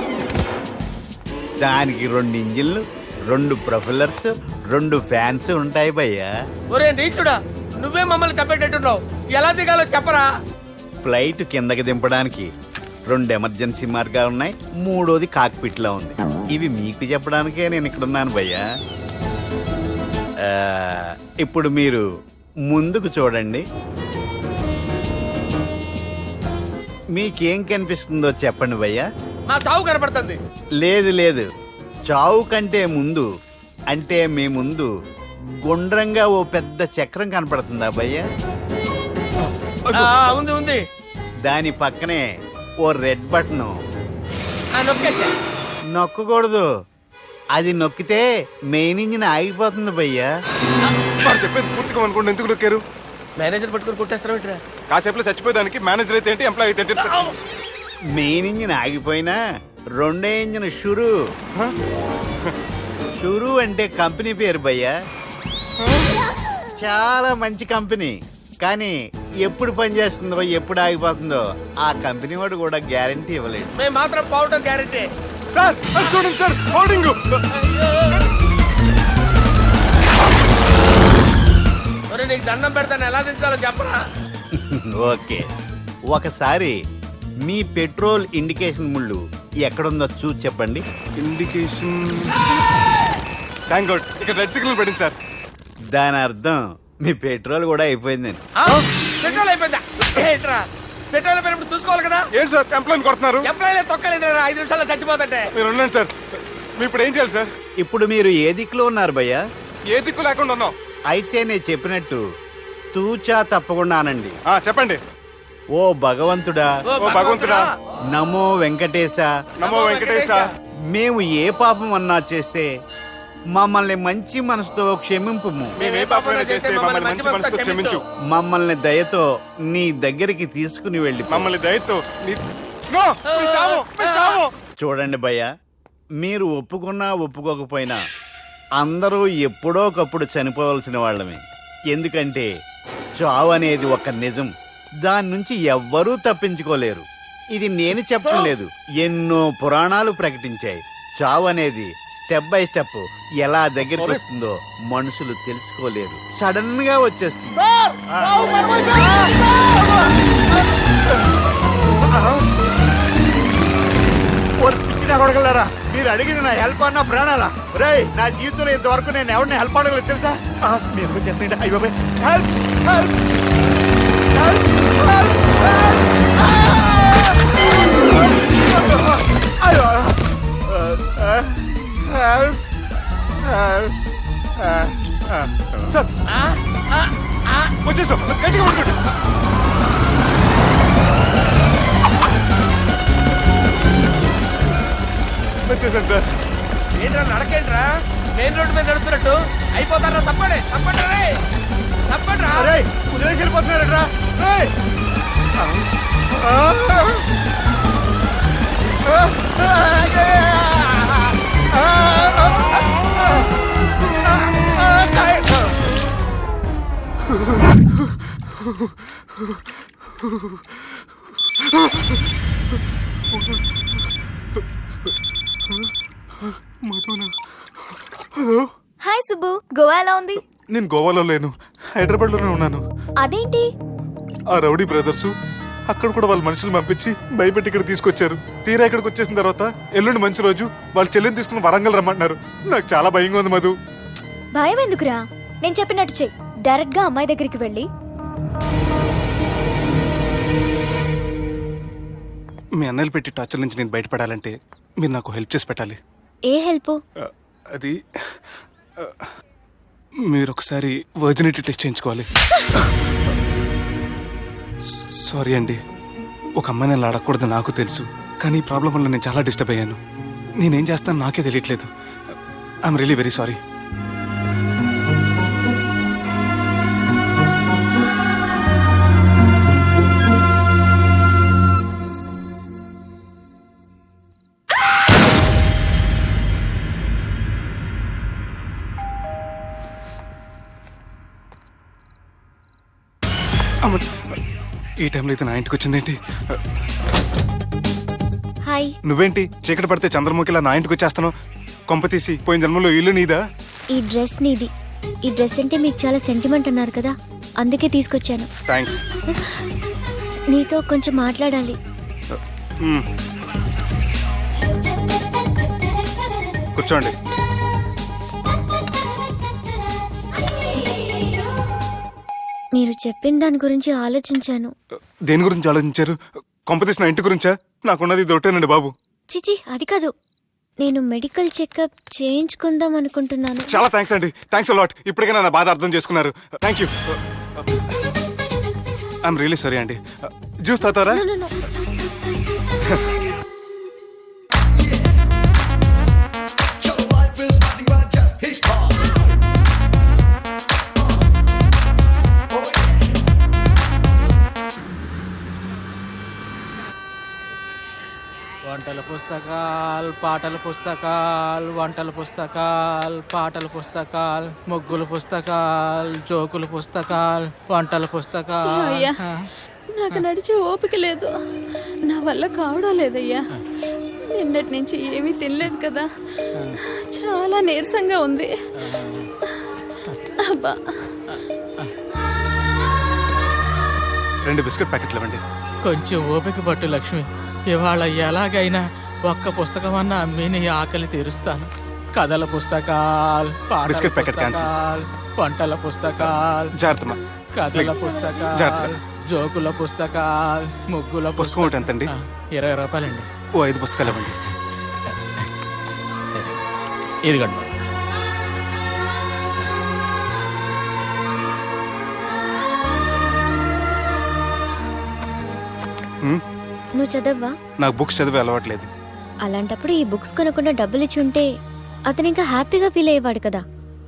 దానికి 2 ఇంజిన్లు, 2 ప్రొపెల్లర్స్, 2 ఫ్యాన్స్ ఉంటాయి భయ్యా. ఒరే నీచుడా, నువ్వే మమ్మల్ని తప్పేటట్టున్నావు. ఎలా దిగాలో చెప్పరా? ఫ్లైట్ కిందకి దింపడానికి 2 ఎమర్జెన్సీ మార్గాలు ఉన్నాయి. 3వది కాక్పిట్ లో ఉంది. ఇవి మీకు చెప్పడానికే నేను ఇక్కడ ఉన్నాను భయ్యా. ఇప్పుడు మీరు ముందుకు చూడండి. మీకేం కనిపిస్తుందో చెప్పండి భయ్యా. నా చావు కనపడుతుంది. లేదు లేదు, చావు కంటే ముందు అంటే మీ ముందు గుండ్రంగా ఓ పెద్ద చక్రం కనపడుతుందా భయ్యా? ఉంది ఉంది. దాని పక్కనే ఓ రెడ్ బటన్. నొక్కేసా. నొక్కకూడదు, అది నొక్కితే మెయిన్ ఇంజిన్ ఆగిపోతుంది భయ్యా. వాడు చెప్పేది పూర్తిగా అనుకోండి, ఎందుకు నొక్కారు? మేనేజర్ పట్టుకుని కొట్టేస్తారా ఏంట్రా? కాసేపులో చచ్చిపోయేదానికి మేనేజర్ అయితే ఏంటి, ఎంప్లాయ్ అయితే ఏంటి? మెయిన్ ఇంజిన్ ఆగిపోయినా రెండో ఇంజిన్ షురు. షురు అంటే కంపెనీ పేరు భయ్యా. చాలా మంచి కంపెనీ, కానీ ఎప్పుడు పనిచేస్తుందో ఎప్పుడు ఆగిపోతుందో ఆ కంపెనీ వాడు కూడా గ్యారంటీ ఇవ్వలేడు. మేము మాత్రం పోవటం గ్యారెంటీ. సార్ అది చూడండి సార్, హోర్డింగ్. నీకు దండం పెడతాను, ఎలా దించాలో చెప్పరా? ఓకే, ఒకసారి మీ పెట్రోల్ ఇండికేషన్ ముళ్ళు ఎక్కడుందో చూసి చెప్పండి. ఇండికేషన్. థ్యాంక్ గాడ్, ఇక్కడ రెడ్ సిగ్నల్ పడింది సార్. దాని అర్థం మీ పెట్రోల్ కూడా అయిపోయిందని. పెట్రోల్ అయిపోయిందా? ఏంట్రా పెట్రోల్ అయిపోయినప్పుడు చూసుకోవాలి కదా. ఏంటి సార్ ఎంప్లాయ్ కొడుతున్నారు? ఎంప్లాయీ తొక్కలేదు, 5 నిమిషాల్లో చచ్చిపోతుంటే. మీరు ఉండండి సార్, మీరు ఇప్పుడు ఏం చేయాలి సార్? ఇప్పుడు మీరు ఏ దిక్కులో ఉన్నారు భయ్యా? ఏ దిక్కు లేకుండా ఉన్నాం. అయితే నేను చెప్పినట్టు తూచా తప్పకుండా అనండి. చెప్పండి. ఓ భగవంతుడా, ఓ భగవంతుడా, నమో వెంకటేశ, నమో వెంకటేశ. మేము ఏ పాపం అన్నా చేస్తే మమ్మల్ని మంచి మనసుతో క్షమింపు. మేము ఏ పాపమైనా చేస్తే మమ్మల్ని మంచి మనసుతో క్షమించు. మమ్మల్ని దయతో నీ దగ్గరికి తీసుకుని వెళ్ళి. మమ్మల్ని దయతో చూడండి భయ్య, మీరు ఒప్పుకున్నా ఒప్పుకోకపోయినా అందరూ ఎప్పుడో ఒకప్పుడు చనిపోవలసిన వాళ్ళమే. ఎందుకంటే చావు అనేది ఒక నిజం, దాని నుంచి ఎవ్వరూ తప్పించుకోలేరు. ఇది నేను చెప్పడం లేదు, ఎన్నో పురాణాలు ప్రకటించాయి. చావు అనేది స్టెప్ బై స్టెప్ ఎలా దగ్గరికి వస్తుందో మనుషులు తెలుసుకోలేరు, సడన్ గా వచ్చేస్తుంది. కొడగలరా, మీరు అడిగింది నా హెల్ప్ అన్న ప్రాణాలా? రే, నా జీవితంలో ఇంతవరకు నేను ఎవరిని హెల్ప్ అడగలేదు తెలుసా? మీరు చెప్పండి. అయ్యో హెల్ప్ హెల్ప్ సార్ వచ్చేసాం, గట్టిగా పట్టుకోండి. వచ్చేసాను సార్. ఏంట్రా నడకేంట్రా, మెయిన్ రోడ్డు మీద నడుస్తున్నట్టు అయిపోతారా? తప్పండి తప్పండి రే, తప్పండి రా. కుదిరేసి వెళ్ళిపోతున్నారట్రా. హాయ్ సుబ్బు, గోవా ఎలా ఉంది? నేను గోవాలో లేను, హైదరాబాద్ లోనే ఉన్నాను. అదేంటి? ఆ రౌడీ బ్రదర్స్ అక్కడ కూడా వాళ్ళ మనుషులు పంపించి భయపెట్టి ఇక్కడ తీసుకొచ్చారు. తీరా ఇక్కడికి వచ్చేసిన తర్వాత ఎల్లుండి మంచి రోజు వాళ్ళ చెల్లిని తీసుకుని వరంగల్ రమ్మంటున్నారు. నాకు చాలా భయంగా ఉంది మధు. భయం ఎందుకురా, నేను చెప్పినట్టు చెయ్యి. డైరెక్ట్ గా అమ్మాయి దగ్గరికి వెళ్ళి మీ అన్నయ్యలు పెట్టి టార్చర్ నుంచి నేను బయటపడాలంటే మీరు నాకు హెల్ప్ చేసి పెట్టాలి. ఏ హెల్ప్? అది మీరు ఒకసారి వర్జినిటీ టెస్ట్ చేయించుకోవాలి. సారీ అండి, ఒక అమ్మాయిని అలా అడగకూడదు నాకు తెలుసు, కానీ ఈ ప్రాబ్లం వల్ల నేను చాలా డిస్టర్బ్ అయ్యాను. నేనేం చేస్తాను నాకే తెలియట్లేదు. I'm really very sorry. ఈ టైంలో అయితే నా ఇంటికి వచ్చిందేంటి? హాయ్. నువ్వేంటి చీకటి పడితే చంద్రముఖిలా నా ఇంటికి వచ్చేస్తాను? కొంప తీసి పోయిన జన్మలో ఇల్లు నీదా? ఈ డ్రెస్ నీది. ఈ డ్రెస్ అంటే మీకు చాలా సెంటిమెంట్ అన్నారు కదా, అందుకే తీసుకొచ్చాను. థ్యాంక్స్. నీతో కొంచెం మాట్లాడాలి. కూర్చోండి. మీరు చెప్పిన దాని గురించి ఆలోచించాను. దేని గురించి ఆలోచించారు? కొంపతీసి నా ఇంటి గురించా? నాకున్నది ఇది ఒకటేనండి బాబు. చిచి అది కాదు, నేను మెడికల్ చెకప్ చేయించుకుందాం అనుకుంటున్నాను. చాలా థ్యాంక్స్ అండి, థ్యాంక్స్ అలాట్. ఇప్పటికైనా నా బాధ అర్థం చేసుకున్నారు. Thank you. I'm really sorry అండి. జ్యూస్ తాతారా? No, no, no. వంటల పుస్తకాలు, పాటల పుస్తకాలు, వంటల పుస్తకాలు, పాటల పుస్తకాలు, ముగ్గుల పుస్తకాలు, జోకుల పుస్తకాలు, వంటల పుస్తకాలు. అయ్యా నాకు నడిచే ఓపిక లేదు, నా వల్ల కావడం లేదయ్యా. నిన్నటి నుంచి ఏమీ తినలేదు కదా, చాలా నీరసంగా ఉంది. అబ్బా 2 బిస్కెట్ ప్యాకెట్లు ఇవ్వండి. కొంచెం ఓపిక పట్టు లక్ష్మి. ఇవాళ ఎలాగైనా ఒక్క పుస్తకం అన్నా అమ్మి నీ ఆకలి తీరుస్తాను. కథల పుస్తకాలు, పాటల బిస్కెట్ ప్యాకెట్ క్యాన్సిల్. పుస్తకాలు, వంటల పుస్తకాలు, జాగ్రత్త. కథల పుస్తకాలు, జాగ్రత్తగా. జోకుల పుస్తకాలు, ముగ్గుల పుస్తకం ఒకటి ఎంతండి? 20 రూపాయలండి. ఓ 5 పుస్తకాలు ఇవ్వండి. ఇదిగండి. నువ్వు చదవ్వా? నాకు బుక్స్ చదివే అలవాట్లేదు. అలాంటప్పుడు ఈ బుక్స్ కొనకుండా డబ్బులు ఇచ్చి ఉంటే అతను ఇంకా హ్యాపీగా ఫీల్ అయ్యేవాడు కదా.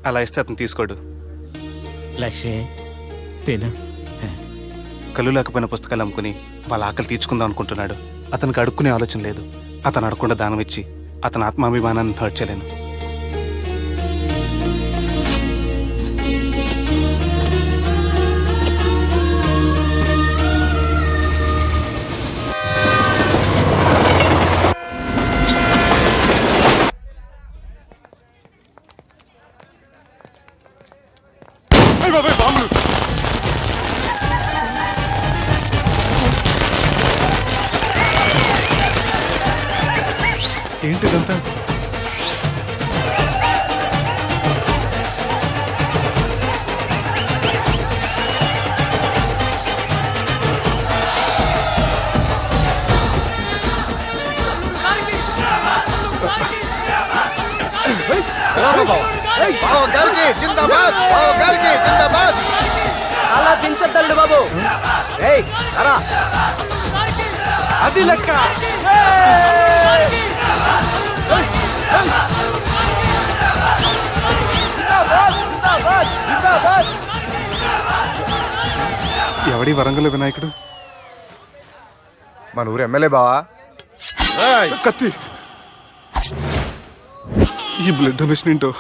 అలా ఇస్తే అతను తీసుకోడు. లక్ష్మి తిను. కళ్ళు లేకపోయిన పుస్తకాలు అమ్ముకుని వాళ్ళ ఆకలి తీర్చుకుందాం అనుకుంటున్నాడు. అతనికి అడుక్కునే ఆలోచన లేదు. అతను అడగకుండా దానం ఇచ్చి అతని ఆత్మాభిమానాన్ని హర్ట్ చేయలేను. ఏంటిదంతా? అలా దించద్దండి బాబు. అది లెక్క. ఎవడి వరంగల్ వినాయకుడు? మన ఊరు ఎమ్మెల్యే బావా. కత్తి. ఈ బ్లడ్ డొనేషన్ ఏంటో.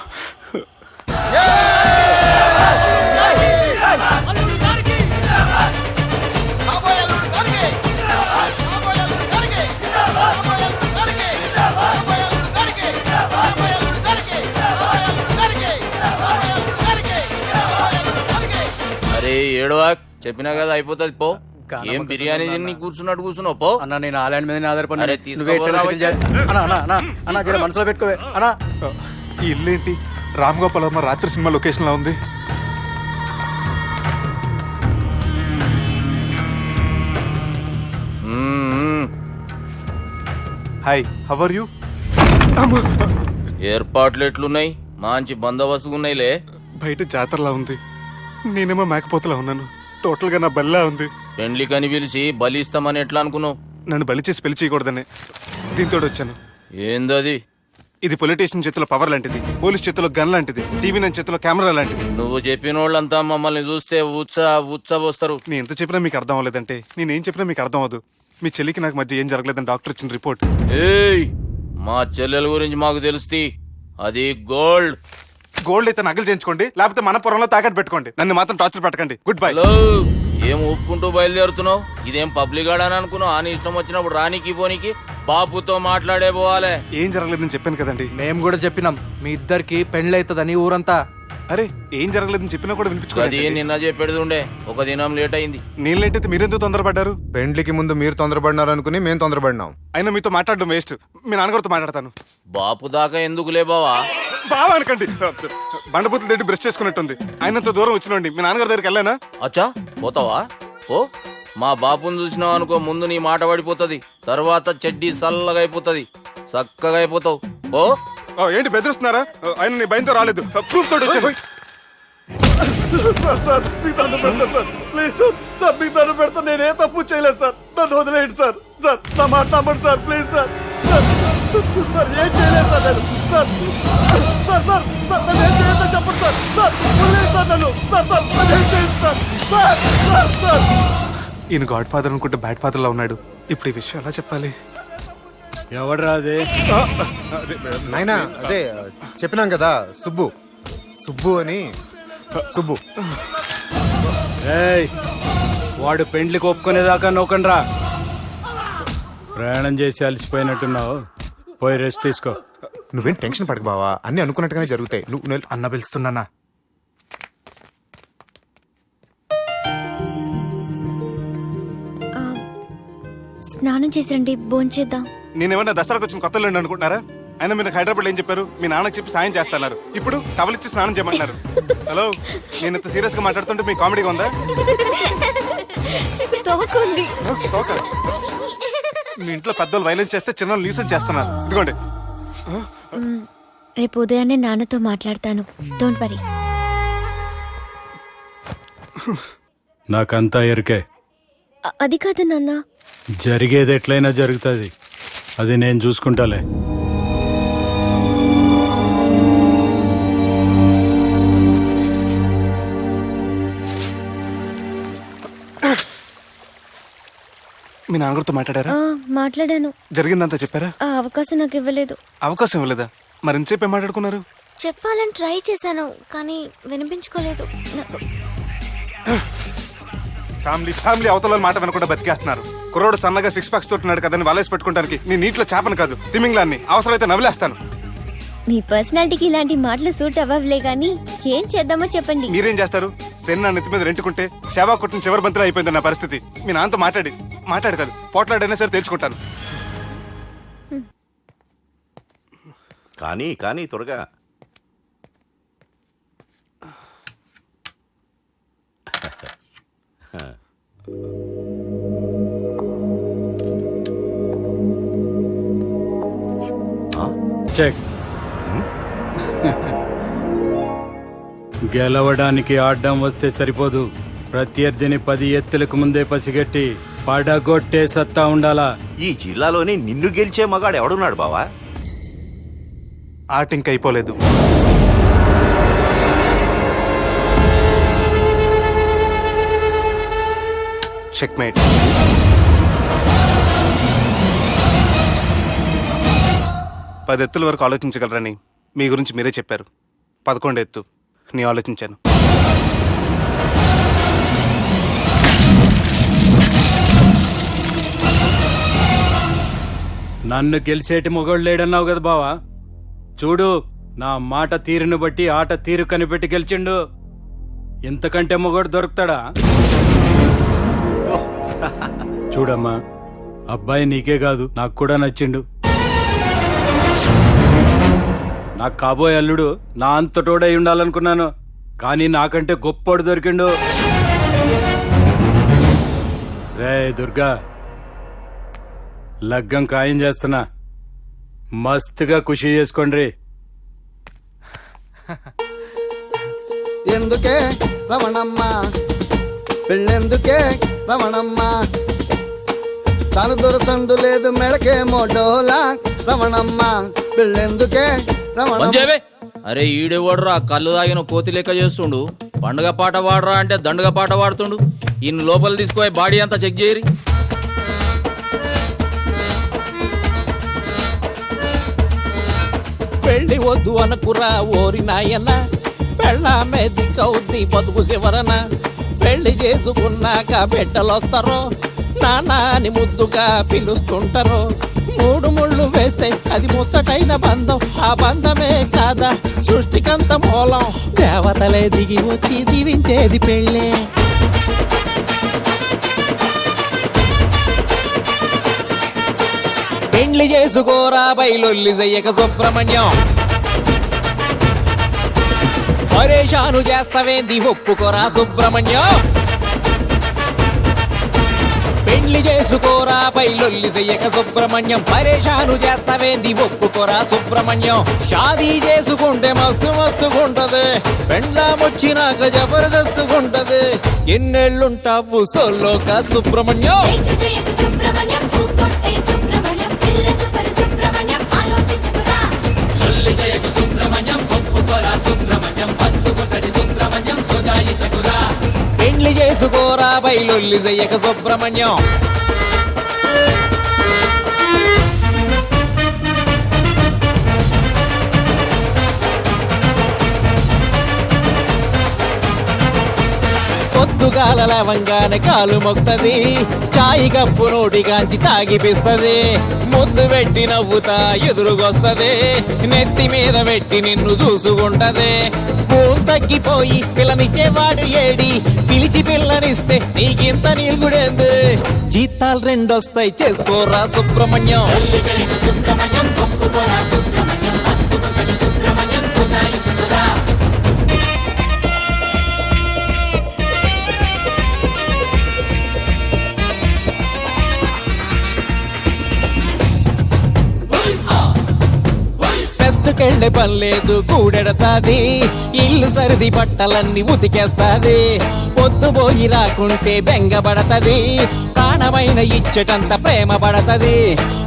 అరే ఏడవా, చెప్పినా కదా అయిపోతుంది పో. ఏం బిర్యానీ తిని కూర్చున్నట్టు కూర్చున్నావు పో. అన్న నేను ఆ ల్యాండ్ మీద ఆధారపడి అరే తీసుకోరా. మనసులో పెట్టుకోవే అన్నా. ఈ ఇల్లేంటి రామ్ గోపాల్ వర్మ రాత్రి సినిమా లొకేషన్ లా ఉంది. Hi, how are you? ఏర్పాట్లు ఎట్లున్నాయి? మంచి బందోబస్తుగా ఉన్నాయిలే. బయట జాతరలా ఉంది, నేనేమో మేకపోతలా ఉన్నాను. టోటల్ గా నా బల్లా ఉంది. పెండ్లి కని పిలిచి బలి ఇస్తామని ఎట్లా అనుకున్నావు? నన్ను బలి చేసి పెళ్లి చేయకూడదని దీంతో వచ్చాను. ఏందది? ఇది పొలిటీషియన్ చేతిలో పవర్ లాంటిది, పోలీస్ చేతిలో గన్ లాంటిది, టీవీ నన్ను చేతిలో కెమెరా లాంటిది. నువ్వు చెప్పిన వాళ్ళంతా మమ్మల్ని చూస్తే ఉత్సవస్తారు. నేను ఎంత చెప్పినా మీకు అర్థం అవ్వలేదంటే నేనేం చెప్పినా మీకు అర్థం అవ్వదు. మీ చెల్లికి నాకు మధ్య ఏం జరగలేదని డాక్టర్ ఇచ్చిన రిపోర్ట్. ఏయ్, మా చెల్లెల గురించి మాకు తెలుస్తుంది. అది గోల్డ్. గోల్డ్ అయితే నగలు చేయించుకోండి, లేకపోతే మన పొరంలో తాకట్టు పెట్టుకోండి. నన్ను మాత్రం టార్చర్ పెట్టకండి. Good bye. హలో, ఏం ఊపుకుంటూ బయలుదేరుతున్నావు? ఇదేం పబ్లిక్ గార్డ్ అని అనుకున్నావు? అని ఇష్టం వచ్చినప్పుడు రానికి పోనీకి బాపుతో మాట్లాడే పోవాలే. ఏం జరగలేదని చెప్పాను కదండి. మేము కూడా చెప్పినాం మీ ఇద్దరికి పెళ్ళైతుందని ఊరంతా. అరే ఏం జరగలేదని చెప్పినా కూడా అది వినిపించుకోండి. నిన్న చెప్పేది ఉండే, ఒక దినం లేట్ అయింది. నేను లేట్ అయితే మీరెందుకు తొందరపడ్డారు? పెండ్లికి ముందు మీరు తొందరపడినారు అనుకుని మేము తొందరపడినాం. అయినా మీతో మాట్లాడడం వేస్ట్. మీ నాన్నగారితో మాట్లాడతాను. బాపు దాకా ఎందుకులే బావా? బావా అనకండి. బండబూతులు తిట్టి బ్రష్ చేసుకున్నట్టుంది. ఆయనంత దూరం వచ్చినండి. మీ నాన్నగారి దగ్గరికి వెళ్ళానా? అచ్చా పోతావా? ఓ మా బాపుని చూసినావు అనుకో, ముందు నీ మాట పడిపోతుంది, తర్వాత చెడ్డీ చల్లగా అయిపోతుంది, చక్కగా అయిపోతావు. ఓ ఏంటి బెదిరిస్తున్నారా? ఆయన నీ భయంతో రాలేదు, ప్రూఫ్ తోటి వచ్చాను. సార్ మీకు దండం పెడతా సార్, ప్లీజ్ సార్. సార్ మీకు దండం పెడతా, నేనే తప్పు చేయలేదు సార్. నన్ను వదిలేయండి సార్. సార్ నా మాట నమ్మండి సార్, ప్లీజ్ సార్. సార్ ఏం చేయలేదు సార్ నేను. సార్ సార్ సార్ సార్ నన్ను ఏం చేయలేదు చెప్పండి సార్. సార్ వదిలేయండి సార్ నన్ను. సార్ సార్ నన్ను ఏం చేయలేదు సార్. సార్ సార్ సార్ ఈయన గాడ్ ఫాదర్ అనుకుంటే బ్యాడ్ ఫాదర్ లా ఉన్నాడు. ఇప్పుడు ఈ విషయం ఎలా చెప్పాలి? ఎవడ్రా అదే? నాయనా అదే చెప్పినాం కదా, సుబ్బు. సుబ్బు అని. సుబ్బు. ఏయ్, వాడు పెండ్లికి ఒప్పుకునేదాకా నోకండ్రా. ప్రయాణం చేసి అలసిపోయినట్టున్నావు, పోయి రెస్ట్ తీసుకో. నువ్వేం టెన్షన్ పడకు బావా, అన్ని అనుకున్నట్టుగానే జరుగుతాయి. నువ్వు అన్న పిలుస్తున్నానా? స్నానం చేసిరండి, భోంచేద్దాం. నేనేమన్నా దసరాకు వచ్చిన కొత్త లేండి అనుకుంటున్నారా? అయినా మీరు హైదరాబాద్ ఏం చెప్పారు? మీ నాన్నకి చెప్పి సాయం చేస్తున్నారు. ఇప్పుడు టవల్ ఇచ్చి స్నానం చేయమంటున్నారు. హలో, నేను ఇంత సీరియస్ గా మాట్లాడుతుంటే మీ కామెడీగా ఉందా? తోకుంది. తోక. మీ ఇంట్లో పెద్దోళ్ళు వైలెన్స్ చేస్తే చిన్న న్యూసెన్స్ చేస్తున్నారు. ఇదిగోండి. రేపు ఉదయాన్నే నాన్నతో మాట్లాడతాను, డోంట్ వరీ. నాకంతా ఎరికే. అది కాదు నాన్న. జరిగేది ఎట్లయినా జరుగుతుంది, అది నేను చూసుకుంటాలే. మీ నాన్నగారితో మాట్లాడారా? మాట్లాడాను. జరిగిందంతా చెప్పారా? ఆ అవకాశం నాకు ఇవ్వలేదు. అవకాశం ఇవ్వలేదా? మరి ఎంతసేపు ఏం మాట్లాడుకున్నారు? చెప్పాలని ట్రై చేశాను, కానీ వినిపించుకోలేదు. ఫ్యామిలీ అవతల మాట వినకుండా బతికేస్తున్నారు. కుర్రోడు సన్నగా 6 ప్యాక్స్ తోటున్నాడు కదని వలేసి పెట్టుకోవడానికి నీ నీటిలో చేపను కాదు, తిమింగ్లాన్ని అవసరమైతే నవ్వులేస్తాను. మీ పర్సనాలిటీకి ఇలాంటి మాటలు సూట్ అవ్వలే, గానీ ఏం చేద్దామో చెప్పండి. మీరేం చేస్తారు? సెన్న నెత్తి మీద రెంటుకుంటే సేవా కొట్టిన చివరి బంతిలో అయిపోయింది నా పరిస్థితి. మీ నాన్నతో మాట్లాడు కాదు, పోట్లాడైనా సరే తెలుసుకుంటాను. కానీ త్వరగా. చెక్. గెలవడానికి ఆడడం వస్తే సరిపోదు, ప్రత్యర్థిని 10 ఎత్తులకు ముందే పసిగట్టి పడగొట్టే సత్తా ఉండాలా. ఈ జిల్లాలోనే నిన్ను గెలిచే మగాడు ఎవడున్నాడు బావా? ఆట ఇంకా అయిపోలేదు. చెక్మేట్. పది ఎత్తుల వరకు ఆలోచించగలరని మీ గురించి మీరే చెప్పారు. 11 ఎత్తు నేను ఆలోచించాను. నన్ను గెలిచేటి మొగోడు లేడన్నావు కదా బావా, చూడు నా మాట తీరును బట్టి ఆట తీరు కనిపెట్టి గెలిచిండు. ఇంతకంటే మొగోడు దొరుకుతాడా? చూడమ్మా, అబ్బాయి నీకే కాదు నాకు కూడా నచ్చిండు. నాకు కాబోయే అల్లుడు నా అంతటోడై ఉండాలనుకున్నాను, కానీ నాకంటే గొప్పోడు దొరికిండు. రే దుర్గా, లగ్గం ఖాయం చేస్తున్నా, మస్తుగా ఖుషి చేసుకోండి. ఎందుకే రమణమ్మ పెళ్ళెందుకే రమణమ్మ, తను దొరసందు లేదు మెడకేమో డోలా. రమణమ్మ పెళ్ళెందుకే రమణమ్మ. అరే ఈడేవాడురా కళ్ళు తాగిన కోతి లెక్క చేస్తుండు, పండుగ పాట వాడరా అంటే దండుగ పాట వాడుతుండు. ఈయన లోపల తీసుకుపోయి బాడీ అంతా చెక్ చేయరి. పెళ్లి వద్దు అనుకురా ఓరి నాయన, పెళ్ళామే దిక్కవుద్ది బతుకు చివరన. పెళ్లి చేసుకున్నాక బిడ్డలొస్తారో నాన్న అని ముద్దుగా పిలుస్తుంటారో. మూడు ముళ్ళు వేస్తే అది ముచ్చటైన బంధం, ఆ బంధమే కాదా సృష్టికంత మూలం. దేవతలే దిగి వచ్చి దీవించేది పెళ్ళే. పెండ్లి చేసుకోరా బయలొల్లి చెయ్యక సుబ్రహ్మణ్యం, పరేషాను చేస్తావేంది ఒప్పుకోరా సుబ్రహ్మణ్యం. పెండ్లి చేసుకోరా బయలొల్లి చెయ్యక సుబ్రహ్మణ్యం, పరేషాను చేస్తావేంది ఒప్పుకోరా సుబ్రహ్మణ్యం. షాదీ చేసుకుంటే మస్తు మస్తుగుంటది, పెండ్లామొచ్చినాక జబర్దస్తుగుంటది. ఎన్నేళ్ళుంటావు సోల్లోక సుబ్రహ్మణ్యం. పెండ్లి చేసుకోరా బయలొల్లి చెయ్యక సుబ్రహ్మణ్యం. పొద్దుగాల లవంగానే కాలు మొక్తది, చాయి కప్పు నోటిగాంచి తాగిపిస్తది. ముద్దు పెట్టి నవ్వుతా ఎదురుగొస్తది, నెత్తి మీద పెట్టి నిన్ను చూసుకుంటది. పూం తగ్గిపోయి పిల్లనిచ్చేవాడు ఏడి, పిలిచి పిల్లనిస్తే నీకింత నీల్గుడేంది. జీతాలు రెండొస్తాయి చేసుకోరా సుబ్రహ్మణ్యం. పెళ్ళే పనిలేదు కూడెడతాది, ఇల్లు సరిది బట్టలన్నీ ఉతికేస్తాది. పొద్దుపోయి రాకుంటే బెంగపడతది, ప్రాణమైన ఇచ్చటంత ప్రేమ పడతది.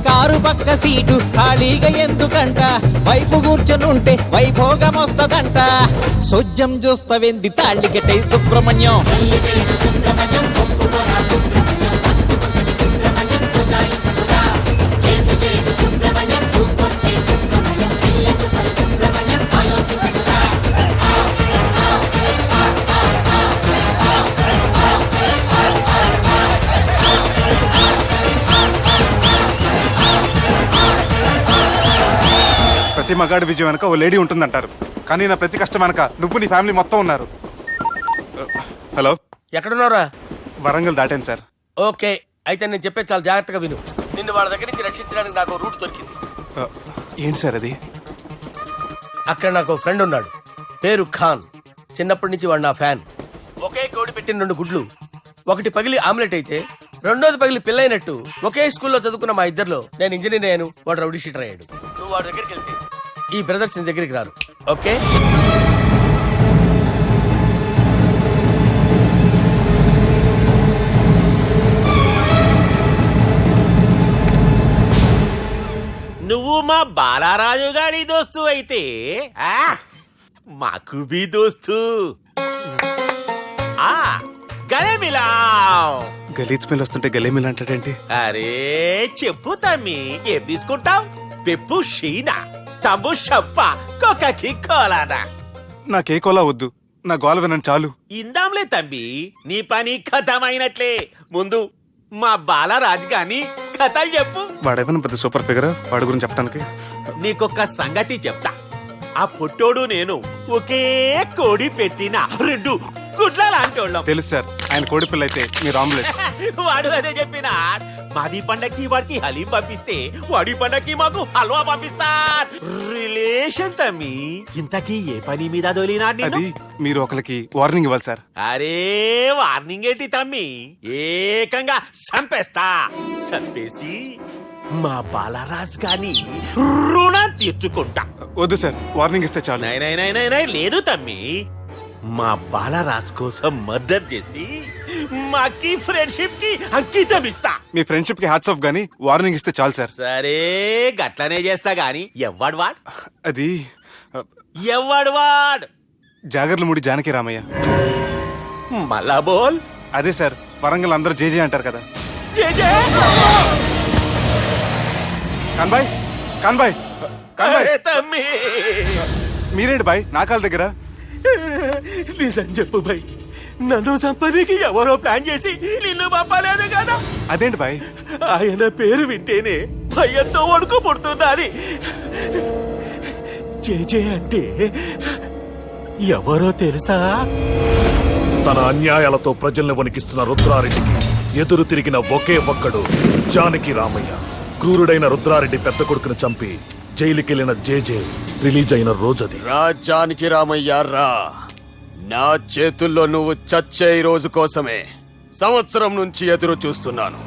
కారు పక్క సీటు ఖాళీగా ఎందుకంట, వైపు కూర్చొనుంటే వైభోగం వస్తదంట. సొజ్జం చూస్తవెంది తాళి కట్టే సుబ్రహ్మణ్యం. ప్రతి మగాడి విజయం వెనక ఓ లేడీ ఉంటుందంటారు, కానీ నా ప్రతి కష్టం వెనక నువ్వు నీ ఫ్యామిలీ మొత్తం ఉన్నారు. హలో, ఎక్కడున్నారా? వరంగల్ దాటాను సార్. ఓకే, అయితే నేను చెప్పే చాలా జాగ్రత్తగా విను. నిన్ను వాళ్ళ దగ్గర నుంచి రక్షించడానికి నాకు రూట్ దొరికింది. ఏంటి సార్ అది? అక్కడ నాకు ఫ్రెండ్ ఉన్నాడు, పేరు ఖాన్. చిన్నప్పటి నుంచి వాడు నా ఫ్యాన్. ఒకే కోడి పెట్టిన 2 గుడ్లు, ఒకటి పగిలి ఆమ్లెట్ అయితే రెండోది పగిలి పిల్లైనట్టు ఒకే స్కూల్లో చదువుకున్న మా ఇద్దరిలో నేను ఇంజనీర్ అయ్యాను, వాడు రౌడీ షీటర్ అయ్యాడు. నువ్వు వాడి దగ్గరికి వెళ్తే ఈ బ్రదర్స్ నీ దగ్గరికి రారు. ఓకే, నువ్వు మా బాలారాజు గారి దోస్తు అయితే మాకు బి దోస్తు. గలే మిలావ్. గలీజ్ స్మెల్ వస్తుంటే గలే మిల్ అంటాడేంటి? అరే చెప్పు తమ్మి, ఏం తీసుకుంటావు? పెప్పు షీనా, తమ్ము షప్ప, కొకకి కోలానా? నాకే కోలా వద్దు, నా గోల వినండి చాలు. ఇందాంలే తమ్మి, నీ పని ఖతమైనట్లే. ముందు మా బాలరాజు గాని కథలు చెప్పు. వాడేమైనా పెద్ద సూపర్ ఫిగర్, వాడి గురించి చెప్పడానికి. నీకొక్క సంగతి చెప్తా. ఆ పుట్టోడు నేను ఒకే కోడి పెట్టిన 2 గుడ్ల లాంటోళ్ళం. తెలుసు సార్, ఆయన కోడి పిల్ల అయితే మీరు ఆమ్లెట్. వాడు అదే చెప్పిన. మాది పండక్కి వాడికి హలీం పంపిస్తే వాడి పండక్కి మాకు హల్వా పంపిస్తా. రిలేషన్ తమ్మి. ఇంతకీ ఏ పని మీద దొలినా? అది మీరు ఒకరికి వార్నింగ్ ఇవ్వాలి సార్. అరే వార్నింగ్ ఏంటి తమ్మి, ఏకంగా చంపేస్తా. చంపేసి మా బాలరాజ్ గాని రుణం తీర్చుకుంటా. వద్దు సార్, వార్నింగ్ ఇస్తే చాలు. నై లేదు తమ్మి, మా బాలరాజ్ కోసం మర్డర్ చేసి మాకి ఫ్రెండ్షిప్ కి అంకితం ఇస్తా. మీ ఫ్రెండ్షిప్ కి హ్యాట్స్ ఆఫ్ గానీ వార్నింగ్ ఇస్తే చాలు సార్. సరే గట్లనే చేస్తా గాని ఎవ్వడు వాడ్? అది ఎవ్వడు వాడ్? జాగర్లమూడి జానకి రామయ్య. మళ్ళా బోల్. అదే సార్, వరంగల్ అందరూ జేజే అంటారు కదా. జేజే కాన్బాయ్, కాన్బాయ్, కాన్బాయ్. తమ్మి మీరేంటి బాయ్ నా కాళ్ళ దగ్గర? నిజం చెప్పు బాయ్, నన్ను సంపదికి ఎవరో ప్లాన్ చేసి నిన్ను పంపలేదు కదా. అదేంటి బాయ్? ఆయన పేరు వింటేనే భయంతో వణుకుపుడుతున్నది. జేజే అంటే ఎవరో తెలుసా? తన అన్యాయాలతో ప్రజల్ని వణికిస్తున్న రుద్రారెడ్డికి ఎదురు తిరిగిన ఒకే ఒక్కడు జానకి రామయ్య. క్రూరుడైన రుద్రారెడ్డి పెద్ద కొడుకును చంపి జైలుకెళ్లిన జేజే రిలీజ్ అయిన రోజది. రాజానికి రామయ్య రా, నా చేతుల్లో నువ్వు చచ్చే రోజు కోసమే సంవత్సరం నుంచి ఎదురు చూస్తున్నాను.